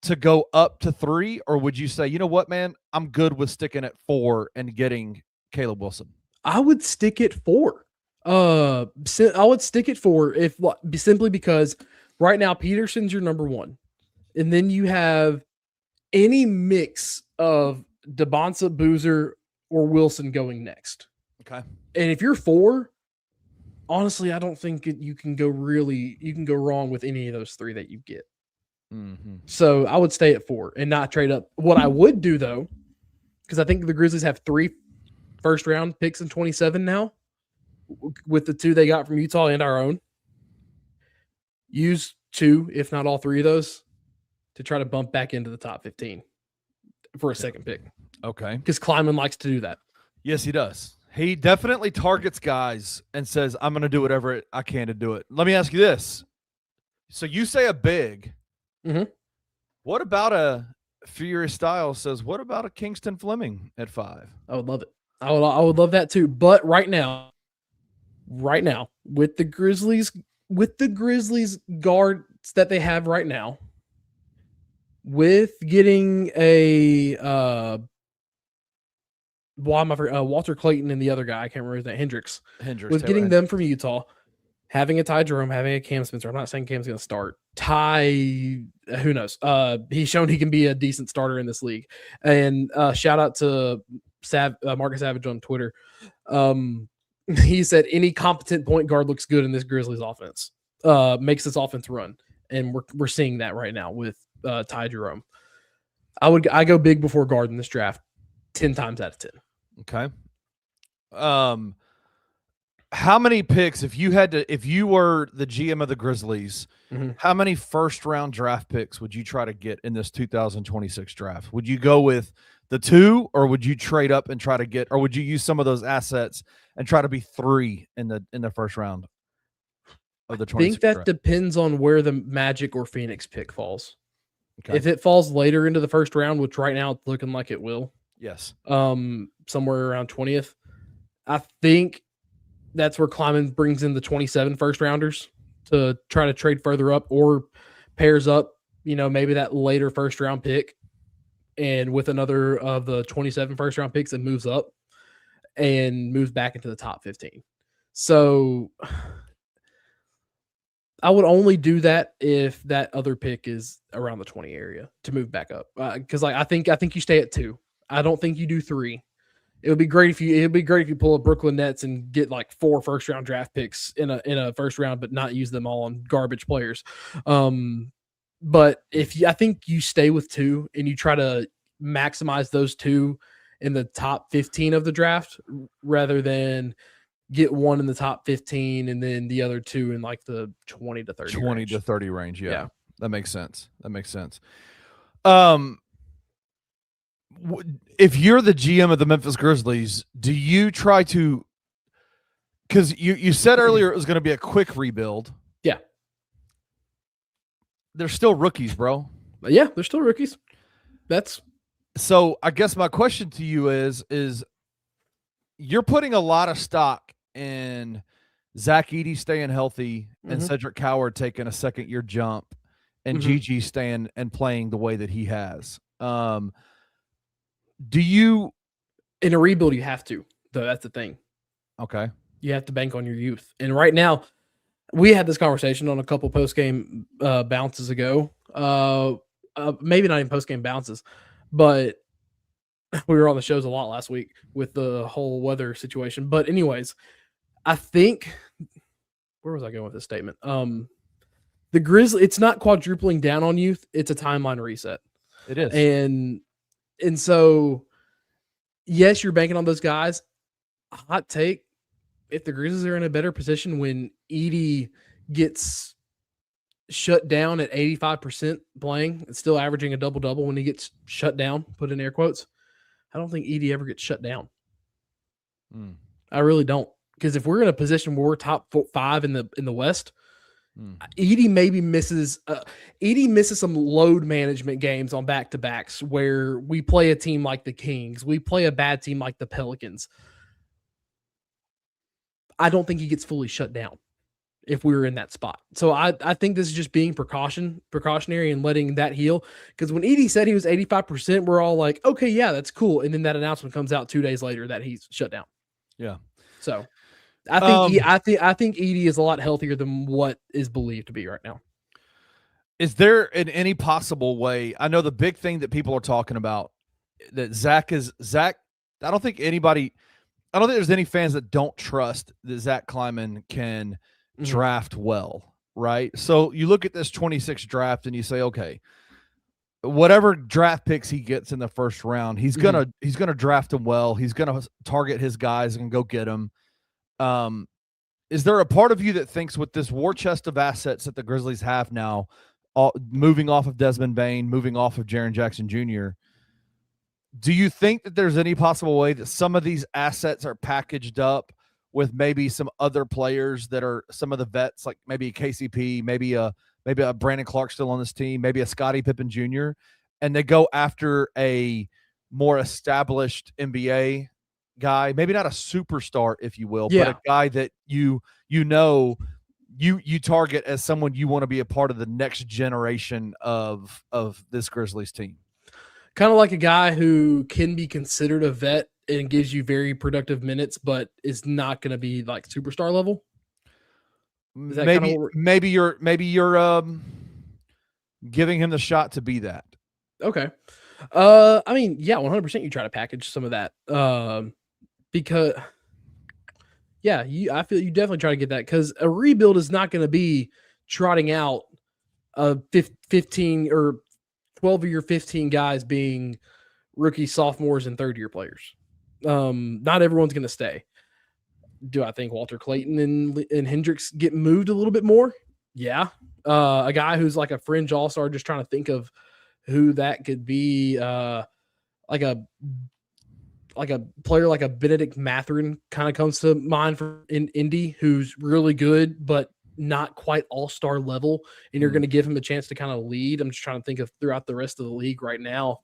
to go up to 3? Or would you say, you know what, man, I'm good with sticking at 4 and getting Caleb Wilson? I would stick at 4. I would stick at 4 simply because right now Peterson's your number 1. And then you have any mix of DeBonsa, Boozer, or Wilson going next. Okay. And if you're 4, honestly, I don't think you can go wrong with any of those 3 that you get. Mm-hmm. So I would stay at 4 and not trade up. What I would do though, because I think the Grizzlies have 3 first-round picks in 27 now, with the 2 they got from Utah and our own. Use 2, if not all 3 of those, to try to bump back into the top 15 for a second pick. Okay. Because Kleiman likes to do that. Yes, he does. He definitely targets guys and says, I'm going to do whatever I can to do it. Let me ask you this. So you say a big. Mm-hmm. What about a Furious Styles says, what about a Kingston Fleming at 5? I would love it. I would love that too. But right now, with the Grizzlies guards that they have right now, with getting a Walter Clayton and the other guy, I can't remember his name, Hendricks. With getting them from Utah, having a Ty Jerome, having a Cam Spencer. I'm not saying Cam's going to start. Ty, who knows? He's shown he can be a decent starter in this league. And shout out to Marcus Savage on Twitter. He said any competent point guard looks good in this Grizzlies offense. Makes this offense run, and we're seeing that right now with Ty Jerome. I go big before guard in this draft 10 times out of 10. Okay. How many picks, if you were the GM of the Grizzlies, mm-hmm. how many first round draft picks would you try to get in this 2026 draft? Would you go with the 2, or would you trade up and try to get, or would you use some of those assets and try to be 3 in the first round? of the I think 26th that draft? depends on where the Magic or Phoenix pick falls. Okay. If it falls later into the first round, which right now it's looking like it will, Yes. somewhere around 20th, I think that's where Kleiman brings in the 27 first rounders to try to trade further up or pairs up, maybe that later first round pick and with another of the 27 first round picks and moves up and moves back into the top 15. So I would only do that if that other pick is around the 20 area to move back up. Because I think you stay at 2. I don't think you do 3. It'd be great if you pull a Brooklyn Nets and get like 4 first round draft picks in a first round, but not use them all on garbage players. But I think you stay with 2 and you try to maximize those 2 in the top 15 of the draft rather than get 1 in the top 15 and then the other 2 in like the 20 to 30 range. to 30 range. Yeah. That makes sense. If you're the GM of the Memphis Grizzlies, do you try to, because you said earlier it was going to be a quick rebuild. Yeah. They're still rookies, bro. Yeah, they're still rookies. So I guess my question to you is you're putting a lot of stock in Zach Edey staying healthy and Cedric Coward taking a second-year jump and Gigi staying and playing the way that he has. Do you – in a rebuild, you have to, though. That's the thing. Okay. You have to bank on your youth. And right now, we had this conversation on a couple post-game bounces ago. Maybe not even post-game bounces, but we were on the shows a lot last week with the whole weather situation. But anyways, I think – where was I going with this statement? The Grizzlies – it's not quadrupling down on youth. It's a timeline reset. It is. And so, yes, you're banking on those guys. Hot take, if the Grizzlies are in a better position when Edey gets shut down at 85% playing and still averaging a double-double when he gets shut down, put in air quotes, I don't think Edey ever gets shut down. I really don't. Because if we're in a position where we're top 5 in the West, Edey maybe misses some load management games on back-to-backs where we play a team like the Kings. We play a bad team like the Pelicans. I don't think he gets fully shut down if we were in that spot. So I think this is just being precautionary and letting that heal. Because when Edey said he was 85%, we're all like, okay, yeah, that's cool. And then that announcement comes out 2 days later that he's shut down. Yeah. So I think Edey is a lot healthier than what is believed to be right now. Is there in any possible way? I know the big thing that people are talking about that Zach. I don't think there's any fans that don't trust that Zach Kleiman can draft well, right? So you look at this 26 draft and you say, okay, whatever draft picks he gets in the first round, he's gonna draft them well. He's gonna target his guys and go get them. Is there a part of you that thinks with this war chest of assets that the Grizzlies have now, moving off of Desmond Bane, moving off of Jaren Jackson Jr., do you think that there's any possible way that some of these assets are packaged up with maybe some other players that are some of the vets, like maybe a KCP, maybe a Brandon Clark still on this team, maybe a Scottie Pippen Jr., and they go after a more established NBA guy, maybe not a superstar, if you will, but a guy that you target as someone you want to be a part of the next generation of this Grizzlies team? Kind of like a guy who can be considered a vet and gives you very productive minutes, but is not going to be like superstar level. Maybe you're giving him the shot to be that. Okay. I mean, yeah, 100% you try to package some of that. Because I feel you definitely try to get that, because a rebuild is not going to be trotting out 15 or 12 of your 15 guys being rookie, sophomores, and third-year players. Not everyone's going to stay. Do I think Walter Clayton and Hendricks get moved a little bit more? Yeah. A guy who's like a fringe all-star, just trying to think of who that could be, like a player like a Benedict Mathurin kind of comes to mind in Indy, who's really good, but not quite all-star level, and you're going to give him a chance to kind of lead. I'm just trying to think of throughout the rest of the league right now.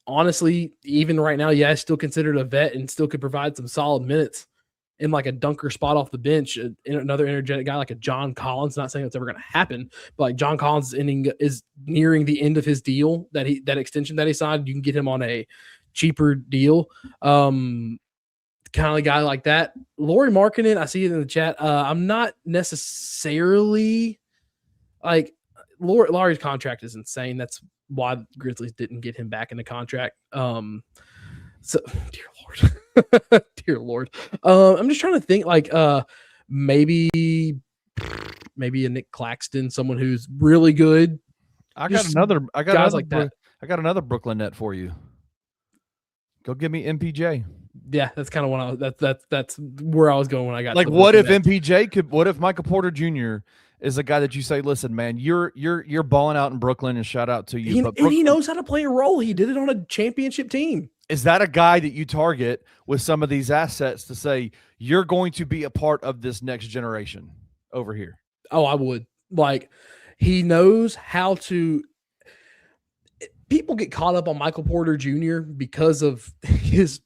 Honestly, even right now, yeah, still considered a vet and still could provide some solid minutes in like a dunker spot off the bench. Another energetic guy like a John Collins. Not saying it's ever going to happen, but like John Collins is nearing the end of his deal that extension that he signed. You can get him on a cheaper deal. Kind of a guy like that. Lauri Markkanen, I see it in the chat. I'm not necessarily like Lauri's contract is insane. That's why the Grizzlies didn't get him back in the contract. So dear Lord. I'm just trying to think like maybe a Nick Claxton, someone who's really good. I got another Brooklyn net for you. Go give me MPJ. Yeah, that's kind of what that's where I was going when I got like. What if MPJ could? What if Michael Porter Jr. is a guy that you say, listen, man, you're balling out in Brooklyn, and shout out to you. And he knows how to play a role. He did it on a championship team. Is that a guy that you target with some of these assets to say you're going to be a part of this next generation over here? Oh, I would. Like, he knows how to. People get caught up on Michael Porter Jr. because of his.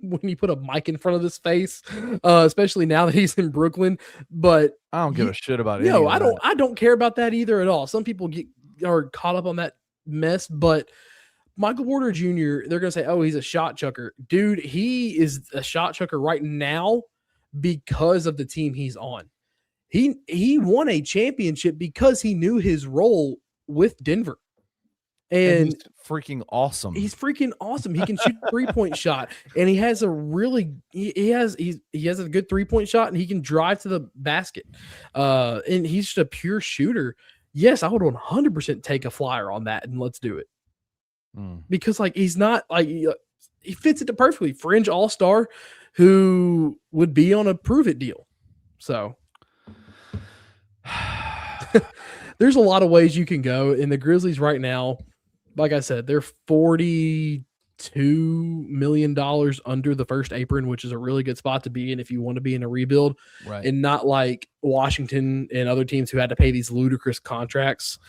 When you put a mic in front of his face, especially now that he's in Brooklyn. But I don't give a shit about it. No, I don't care about that either at all. Some people are caught up on that mess, but Michael Porter Jr., they're gonna say, oh, he's a shot chucker. Dude, he is a shot chucker right now because of the team he's on. He won a championship because he knew his role with Denver. And he's freaking awesome. He's freaking awesome. He can shoot a 3-point shot, and he has a really he has a good 3-point shot, and he can drive to the basket. And he's just a pure shooter. Yes, I would 100% take a flyer on that, and let's do it. Because like he's not like he fits it perfectly. Fringe all-star who would be on a prove it deal. So there's a lot of ways you can go. In the Grizzlies right now, like I said, they're $42 million under the first apron, which is a really good spot to be in if you want to be in a rebuild. Right. And not like Washington and other teams who had to pay these ludicrous contracts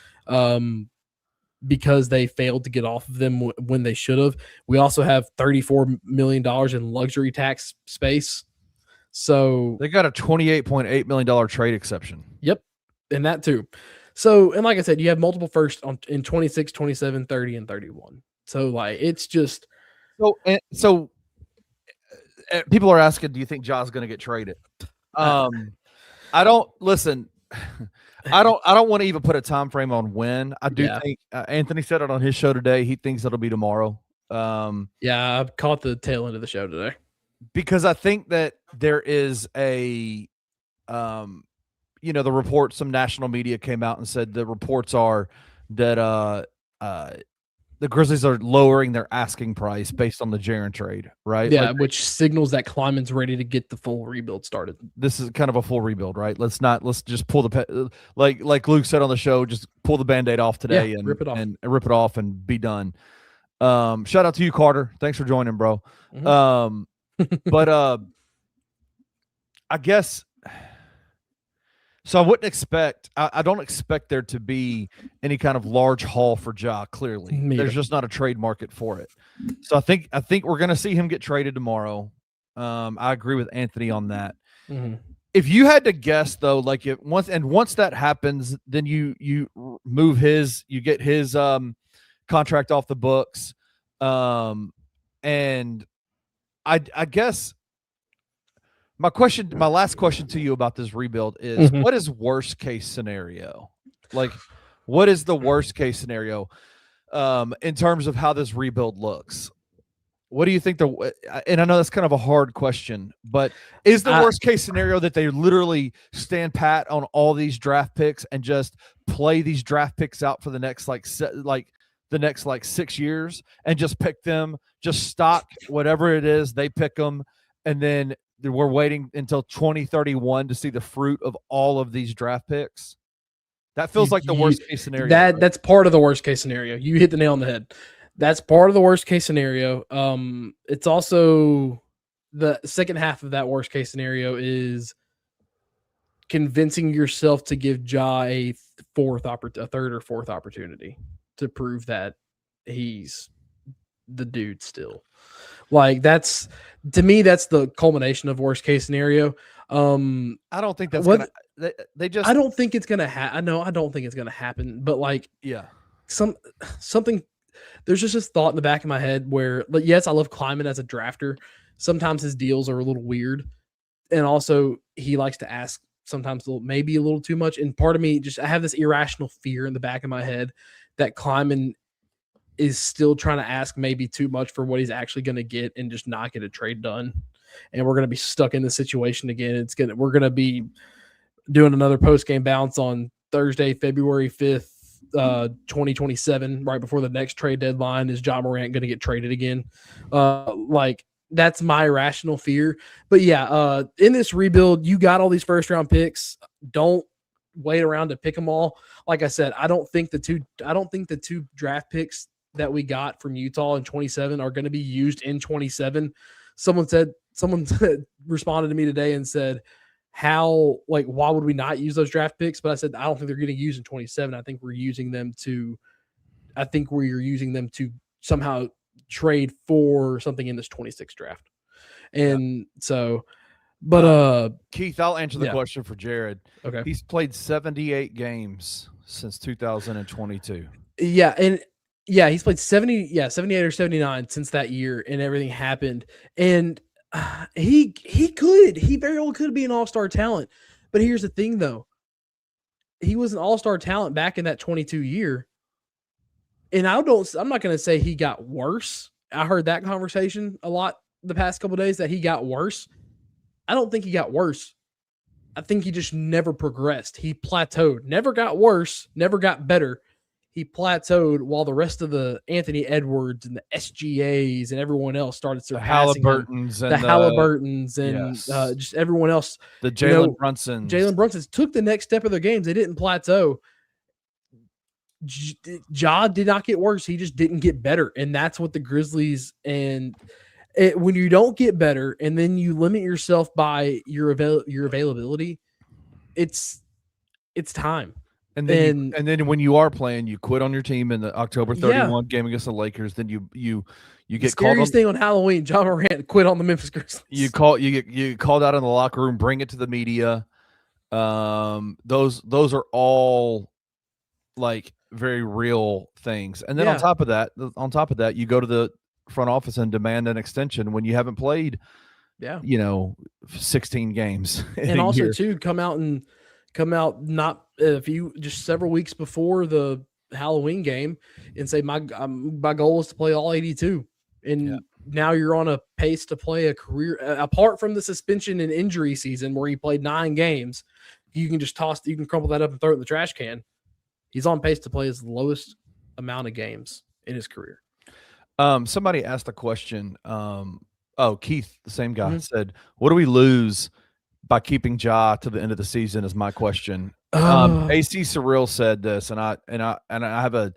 because they failed to get off of them when they should have. We also have $34 million in luxury tax space. So they got a $28.8 million trade exception. Yep. And that too. So, and like I said, you have multiple firsts in 26, 27, 30, and 31. So, like, it's just. So people are asking, do you think Ja's going to get traded? I don't listen. I don't want to even put a time frame on when. I do think Anthony said it on his show today. He thinks it'll be tomorrow. Yeah, I've caught the tail end of the show today because I think that there is a, the report, some national media came out and said the reports are that the Grizzlies are lowering their asking price based on the Jaren trade, right? Yeah, like, which signals that Kleiman's ready to get the full rebuild started. This is kind of a full rebuild, right? Let's just pull like Luke said on the show, just pull the Band-Aid off today and rip it off and be done. Shout out to you, Carter. Thanks for joining, bro. Mm-hmm. But I guess. So I wouldn't expect. I don't expect there to be any kind of large haul for Ja. Clearly, there's just not a trade market for it. So I think we're going to see him get traded tomorrow. I agree with Anthony on that. Mm-hmm. If you had to guess, though, like once that happens, then you get his contract off the books, and I guess. My last question to you about this rebuild is, what is worst case scenario? Like, what is the worst case scenario in terms of how this rebuild looks? What do you think and I know that's kind of a hard question, but is the worst case scenario that they literally stand pat on all these draft picks and just play these draft picks out for the next the next 6 years and just pick them, just stock whatever it is, they pick them, and then we're waiting until 2031 to see the fruit of all of these draft picks? That feels like the worst case scenario. That's part of the worst case scenario. You hit the nail on the head. That's part of the worst case scenario. It's also the second half of that worst case scenario is convincing yourself to give Ja a third or fourth opportunity to prove that he's the dude still. Like that's, to me, that's the culmination of worst case scenario. I don't think that's gonna. They just. I don't think it's gonna happen. I know I don't think it's gonna happen. But like, yeah, something. There's just this thought in the back of my head where, like, yes, I love Kleiman as a drafter. Sometimes his deals are a little weird, and also he likes to ask sometimes maybe a little too much. And part of me I have this irrational fear in the back of my head that Kleiman is still trying to ask maybe too much for what he's actually going to get and just not get a trade done. And we're going to be stuck in this situation again. We're going to be doing another post-game bounce on Thursday, February 5th, 2027, right before the next trade deadline. Is Ja Morant going to get traded again? Like, that's my irrational fear. But yeah, in this rebuild, you got all these first-round picks. Don't wait around to pick them all. Like I said, I don't think the two draft picks that we got from Utah in 27 are going to be used in 27. Someone responded to me today and said, why would we not use those draft picks? But I said, I don't think they're getting used in 27. I think we're using them to somehow trade for something in this 26 draft. And so, but Keith, I'll answer the question for Jared. Okay. He's played 78 games since 2022. Yeah. And yeah, he's played 78 or 79 since that year, and everything happened. And he very well could be an all-star talent. But here's the thing, though. He was an all-star talent back in that 22 year. And I'm not going to say he got worse. I heard that conversation a lot the past couple of days that he got worse. I don't think he got worse. I think he just never progressed. He plateaued. Never got worse, never got better. He plateaued while the rest of the Anthony Edwards and the SGAs and everyone else started surpassing the Halliburtons and just everyone else. The Jalen Brunsons took the next step of their games. They didn't plateau. Ja did not get worse. He just didn't get better. And that's what the Grizzlies when you don't get better and then you limit yourself by your availability, it's time. And then when you are playing, you quit on your team in the October 31 game against the Lakers. Then you get the scariest thing on Halloween. Ja Morant quit on the Memphis Grizzlies. You get called out in the locker room. Bring it to the media. Those are all like very real things. And then on top of that, you go to the front office and demand an extension when you haven't played. 16 games. And also too, come out not just several weeks before the Halloween game and say my goal is to play all 82, and now you're on a pace to play a career apart from the suspension and injury season where he played 9 games. You can crumple that up and throw it in the trash can. He's on pace to play his lowest amount of games in his career. Somebody asked a question. Keith, the same guy, said, "What do we lose by keeping Ja to the end of the season?" Is my question. AC Surreal said this, and I have a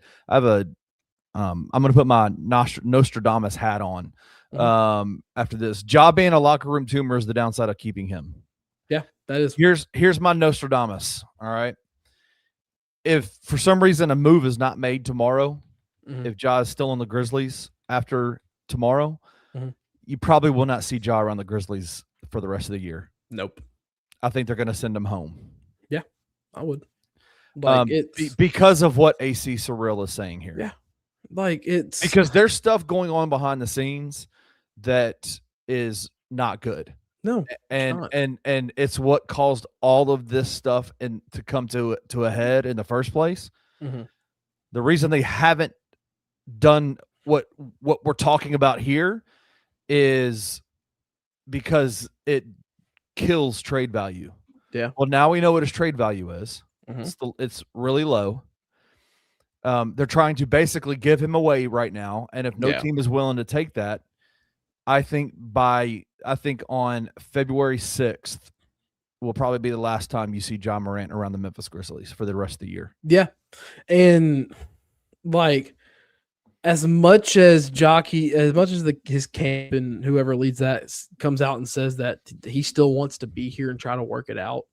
I'm going to put my Nostradamus hat on after this. Ja being a locker room tumor is the downside of keeping him. Yeah, that is. Here's my Nostradamus. All right. If for some reason a move is not made tomorrow, if Ja is still on the Grizzlies after tomorrow, you probably will not see Ja around the Grizzlies for the rest of the year. Nope. I think they're going to send him home. Yeah, I would. Because of what AC Surreal is saying here. Yeah. It's because there's stuff going on behind the scenes that is not good. No. And it's what caused all of this stuff to come to a head in the first place. The reason they haven't done what we're talking about here is because it kills trade value. Yeah. Well, now we know what his trade value is. It's really low. They're trying to basically give him away right now, and if no team is willing to take that, I think on February 6th will probably be the last time you see Ja Morant around the Memphis Grizzlies for the rest of the year. Yeah. And as much as Jockey, as much as his camp and whoever leads that comes out and says that he still wants to be here and try to work it out,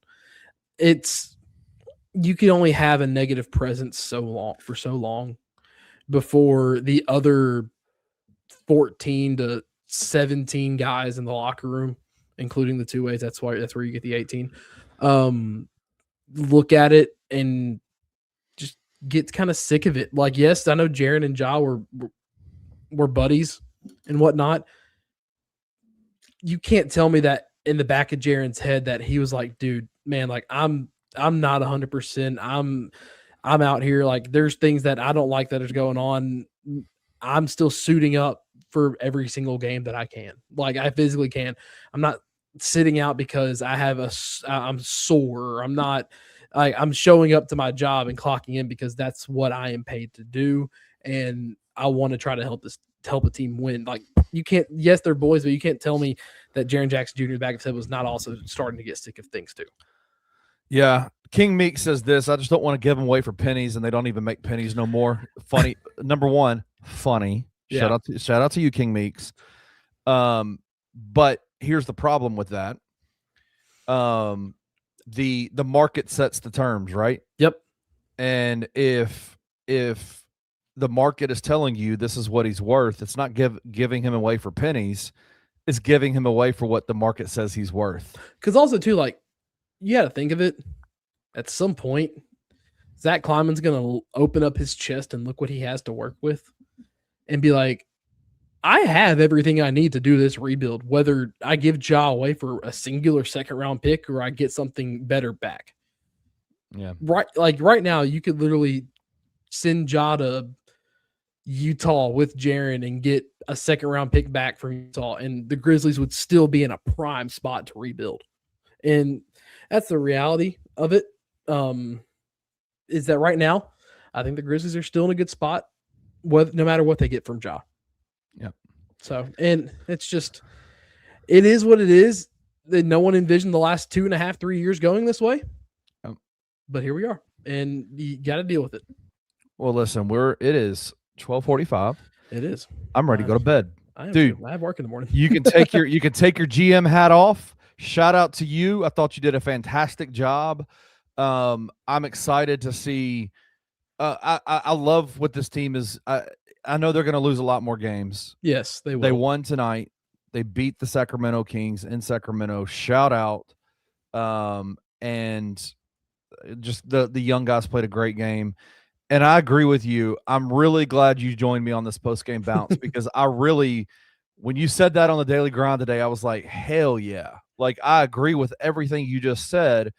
you can only have a negative presence for so long before the other 14 to 17 guys in the locker room, including the 2 ways. That's where you get the 18. Look at it and just get kind of sick of it. Like, yes, I know Jaren and Ja were buddies and whatnot. You can't tell me that in the back of Jaren's head that he was like, dude, man, like I'm not 100%. I'm out here. Like, there's things that I don't like that is going on. I'm still suiting up for every single game that I can. Like, I physically can. I'm not sitting out because I'm sore. I'm not. I'm showing up to my job and clocking in because that's what I am paid to do, and I want to try to help a team win. Like, you can't. Yes, they're boys, but you can't tell me that Jaren Jackson Jr.'s back of his head was not also starting to get sick of things too. Yeah. King Meek says this: I just don't want to give them away for pennies, and they don't even make pennies no more. Funny. Number one, funny. Yeah. Shout out to you, King Meeks. But here's the problem with that. The market sets the terms, right? Yep. And if the market is telling you this is what he's worth, it's not giving him away for pennies. It's giving him away for what the market says he's worth. Because also too, like, you got to think of it. At some point, Zach Kleiman's going to open up his chest and look what he has to work with and be like, I have everything I need to do this rebuild, whether I give Ja away for a singular second-round pick or I get something better back. Yeah. Right now, you could literally send Ja to Utah with Jaren and get a second-round pick back from Utah, and the Grizzlies would still be in a prime spot to rebuild. And that's the reality of it. Is that right now, I think the Grizzlies are still in a good spot, no matter what they get from Ja. Yeah. So, and it's just, it is what it is. That no one envisioned the last 2.5, 3 years going this way. But here we are, and you got to deal with it. Well, listen, it is 12:45. It is. I'm ready to go to bed. Dude, I have work in the morning. you can take your GM hat off. Shout out to you. I thought you did a fantastic job. I'm excited to see. I love what this team is. I know they're going to lose a lot more games. Yes, they will. They won tonight. They beat the Sacramento Kings in Sacramento. Shout out. And just the young guys played a great game. And I agree with you. I'm really glad you joined me on this post-game bounce because when you said that on the Daily Grind today, I was like, hell yeah. Like, I agree with everything you just said,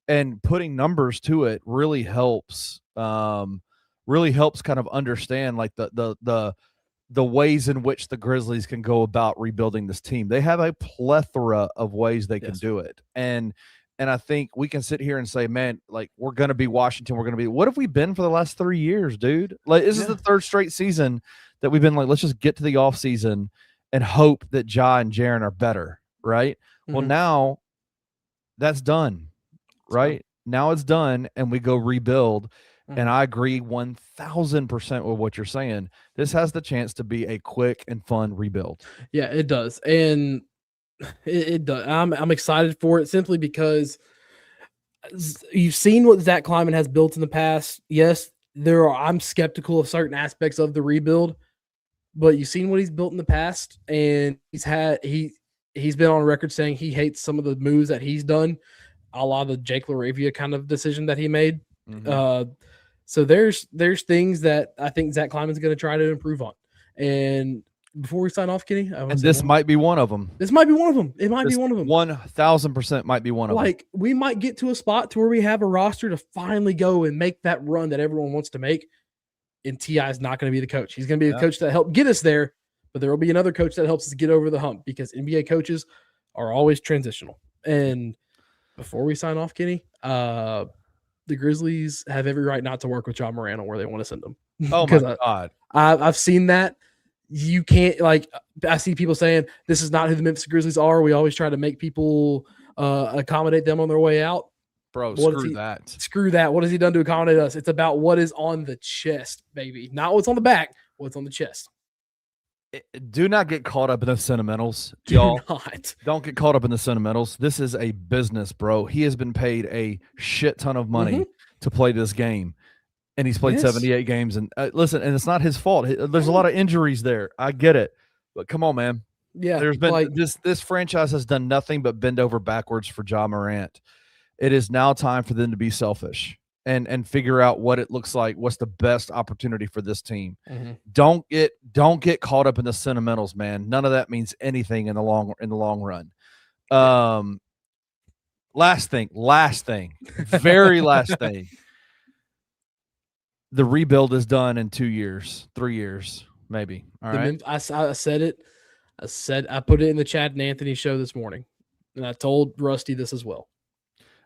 and putting numbers to it really helps kind of understand like the ways in which the Grizzlies can go about rebuilding this team. They have a plethora of ways they can do it. And I think we can sit here and say, man, like, we're going to be Washington. What have we been for the last 3 years, dude? Like, this is the third straight season that we've been like, let's just get to the off season and hope that Ja and Jaren are better. Right. Mm-hmm. Well, now that's done. Right. Now it's done. And we go rebuild. Mm-hmm. And I agree 1000% with what you're saying. This has the chance to be a quick and fun rebuild. Yeah, it does. And it does. I'm excited for it simply because you've seen what Zach Kleiman has built in the past. Yes, I'm skeptical of certain aspects of the rebuild, but you've seen what he's built in the past, and he's been on record saying he hates some of the moves that he's done, a la the Jake LaRavia kind of decision that he made. Mm-hmm. So there's things that I think Zach Kleiman's going to try to improve on. And before we sign off, Kenny, this might be one of them. This might be one of them. It might be one of them. 1000% might be one of them. Like, we might get to a spot to where we have a roster to finally go and make that run that everyone wants to make. And T.I. is not going to be the coach. He's going to be the coach that helped get us there, but there will be another coach that helps us get over the hump because NBA coaches are always transitional. And before we sign off, Kenny, the Grizzlies have every right not to work with John Moran on where they want to send them. Oh my God. I've seen that. You can't, like, I see people saying this is not who the Memphis Grizzlies are. We always try to make people accommodate them on their way out. Bro, screw that. Screw that. What has he done to accommodate us? It's about what is on the chest, baby. Not what's on the back, What's on the chest? Do not get caught up in the sentimentals, Do y'all. not. Don't get caught up in the sentimentals. This is a business, bro. He has been paid a shit ton of money to play this game, and he's played 78 games. And listen, and it's not his fault. There's a lot of injuries there. I get it, but come on, man. Yeah, there's been this franchise has done nothing but bend over backwards for Ja Morant. It is now time for them to be selfish and figure out what it looks like. What's the best opportunity for this team? Don't get caught up in the sentimentals, man. None of that means anything in the long run. Last thing, very last thing. The rebuild is done in 2 years, 3 years, maybe. All right. I said it. I put it in the Chad and Anthony show this morning, and I told Rusty this as well.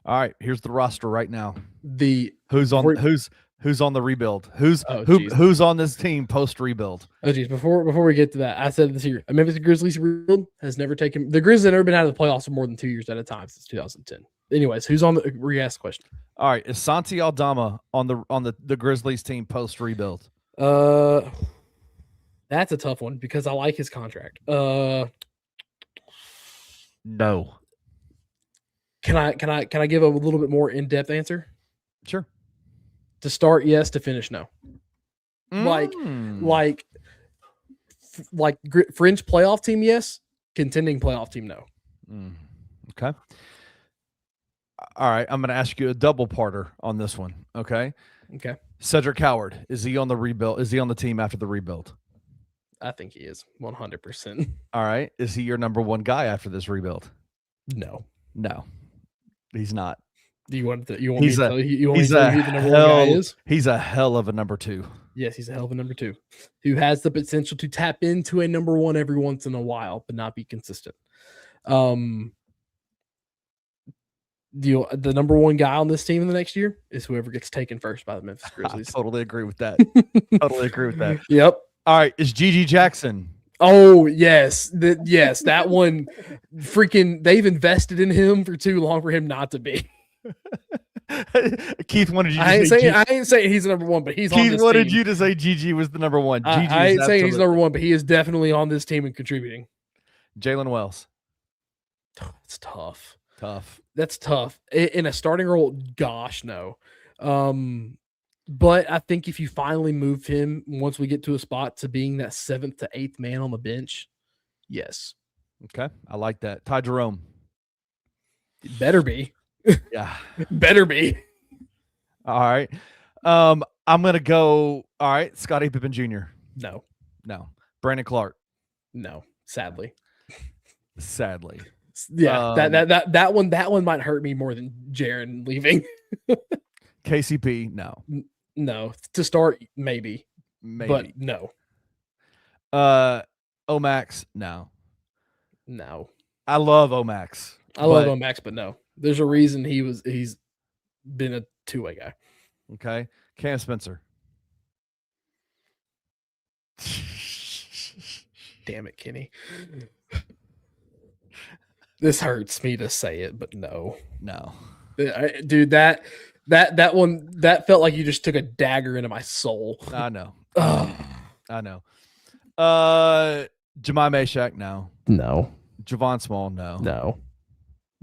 All right, here's the roster right now. Who's on the rebuild? Who's on this team post rebuild? Oh geez, before we get to that, I said this here. Memphis Grizzlies rebuild has never taken the Grizzlies have never been out of the playoffs for more than 2 years at a time since 2010. Anyways, who's on the re-ask question? All right, is Santi Aldama on the Grizzlies team post rebuild? That's a tough one because I like his contract. No. Can I give a little bit more in-depth answer? Sure. To start, yes. To finish, no. Like fringe playoff team, yes. Contending playoff team, no. Okay. All right, I'm going to ask you a double parter on this one. Okay. Cedric Howard, is he on the rebuild? Is he on the team after the rebuild? I think he is 100%. All right. Is he your number one guy after this rebuild? No, he's not. Do you want me to tell you who the number one guy is? He's a hell of a number two. Yes, he's a hell of a number two who has the potential to tap into a number one every once in a while, but not be consistent. The number one guy on this team in the next year is whoever gets taken first by the Memphis Grizzlies. I totally agree with that. Yep. All right, is Gigi Jackson? Oh, yes. That one freaking they've invested in him for too long for him not to be. Keith wanted you to I ain't saying he's the number one, but he's on this team. Keith wanted you to say Gigi was the number one. I ain't saying he's number one, but he is definitely on this team and contributing. Jalen Wells. It's tough. That's tough. In a starting role, gosh, no. But I think if you finally move him once we get to a spot to being that 7th to 8th man on the bench, yes. Okay, I like that. Ty Jerome. Better be. Yeah. Better be. All right. I'm gonna go. All right, Scottie Pippen Jr. No. Brandon Clark. No. Sadly. Yeah. That one might hurt me more than Jaren leaving. KCP. No. To start, maybe. But no. Omax. No. I love Omax. Love Omax, but no. There's a reason he's been a two-way guy. Okay. Cam Spencer. Damn it, Kenny. This hurts me to say it, but no. Dude, that one, that felt like you just took a dagger into my soul. I know. I know. Jemai Mashak, no. Javon Small, no.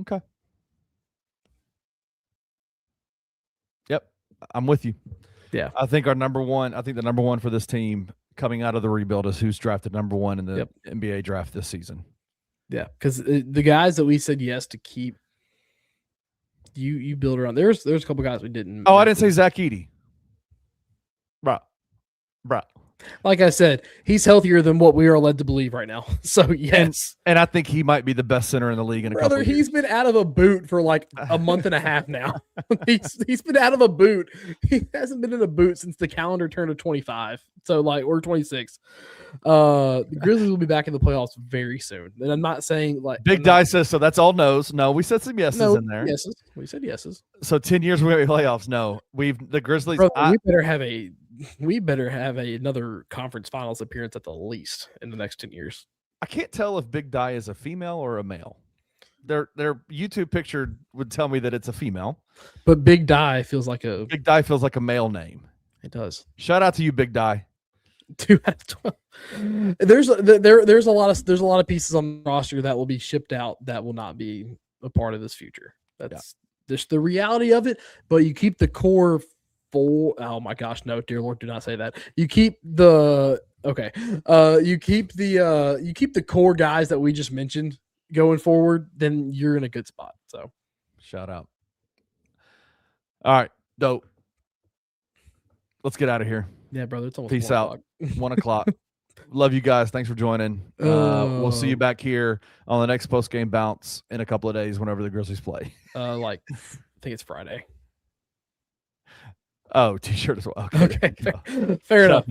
Okay. Yep, I'm with you. Yeah. I think the number one for this team coming out of the rebuild is who's drafted number one in the NBA draft this season. Yeah, because the guys that we said yes to keep, you build around. There's a couple guys we didn't. Oh, I didn't say Zach Edey. Bro. Like I said, he's healthier than what we are led to believe right now. So yes, and I think he might be the best center in the league in a couple of years. He's been out of a boot for like a month and a half now. he's been out of a boot. He hasn't been in a boot since the calendar turned to 25. So or 26. The Grizzlies will be back in the playoffs very soon. And I'm not saying like Big Die says so. That's all no's. No, we said some yeses in there. Yeses. We said yeses. So 10 years we playoffs. No, the Grizzlies. Bro, we better have another conference finals appearance at the least in the next 10 years. I can't tell if Big Die is a female or a male. Their YouTube picture would tell me that it's a female. But Big Die feels like a male name. It does. Shout out to you, Big Die. 2 out of 12. There's a lot of pieces on the roster that will be shipped out that will not be a part of this future. That's just the reality of it. But you keep the core full. Oh my gosh, no, dear Lord, do not say that. You keep the you keep the core guys that we just mentioned going forward, then you're in a good spot. So shout out. All right, dope. Let's get out of here. Yeah, brother. It's almost peace out. 1 o'clock. Love you guys. Thanks for joining. We'll see you back here on the next post game bounce in a couple of days whenever the Grizzlies play. I think it's Friday. Oh, t-shirt as well. Okay. Fair enough.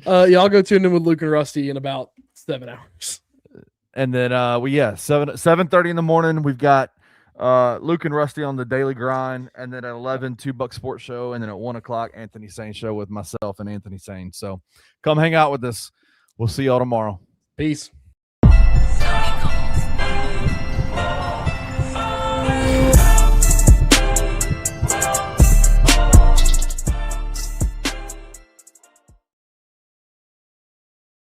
Y'all go tune in with Luke and Rusty in about 7 hours. And then 7:30 in the morning, we've got Luke and Rusty on the Daily Grind, and then at 11, 2 Buck Sports Show, and then at 1 o'clock, Anthony Sane Show with myself and Anthony Sane. So come hang out with us. We'll see y'all tomorrow. Peace.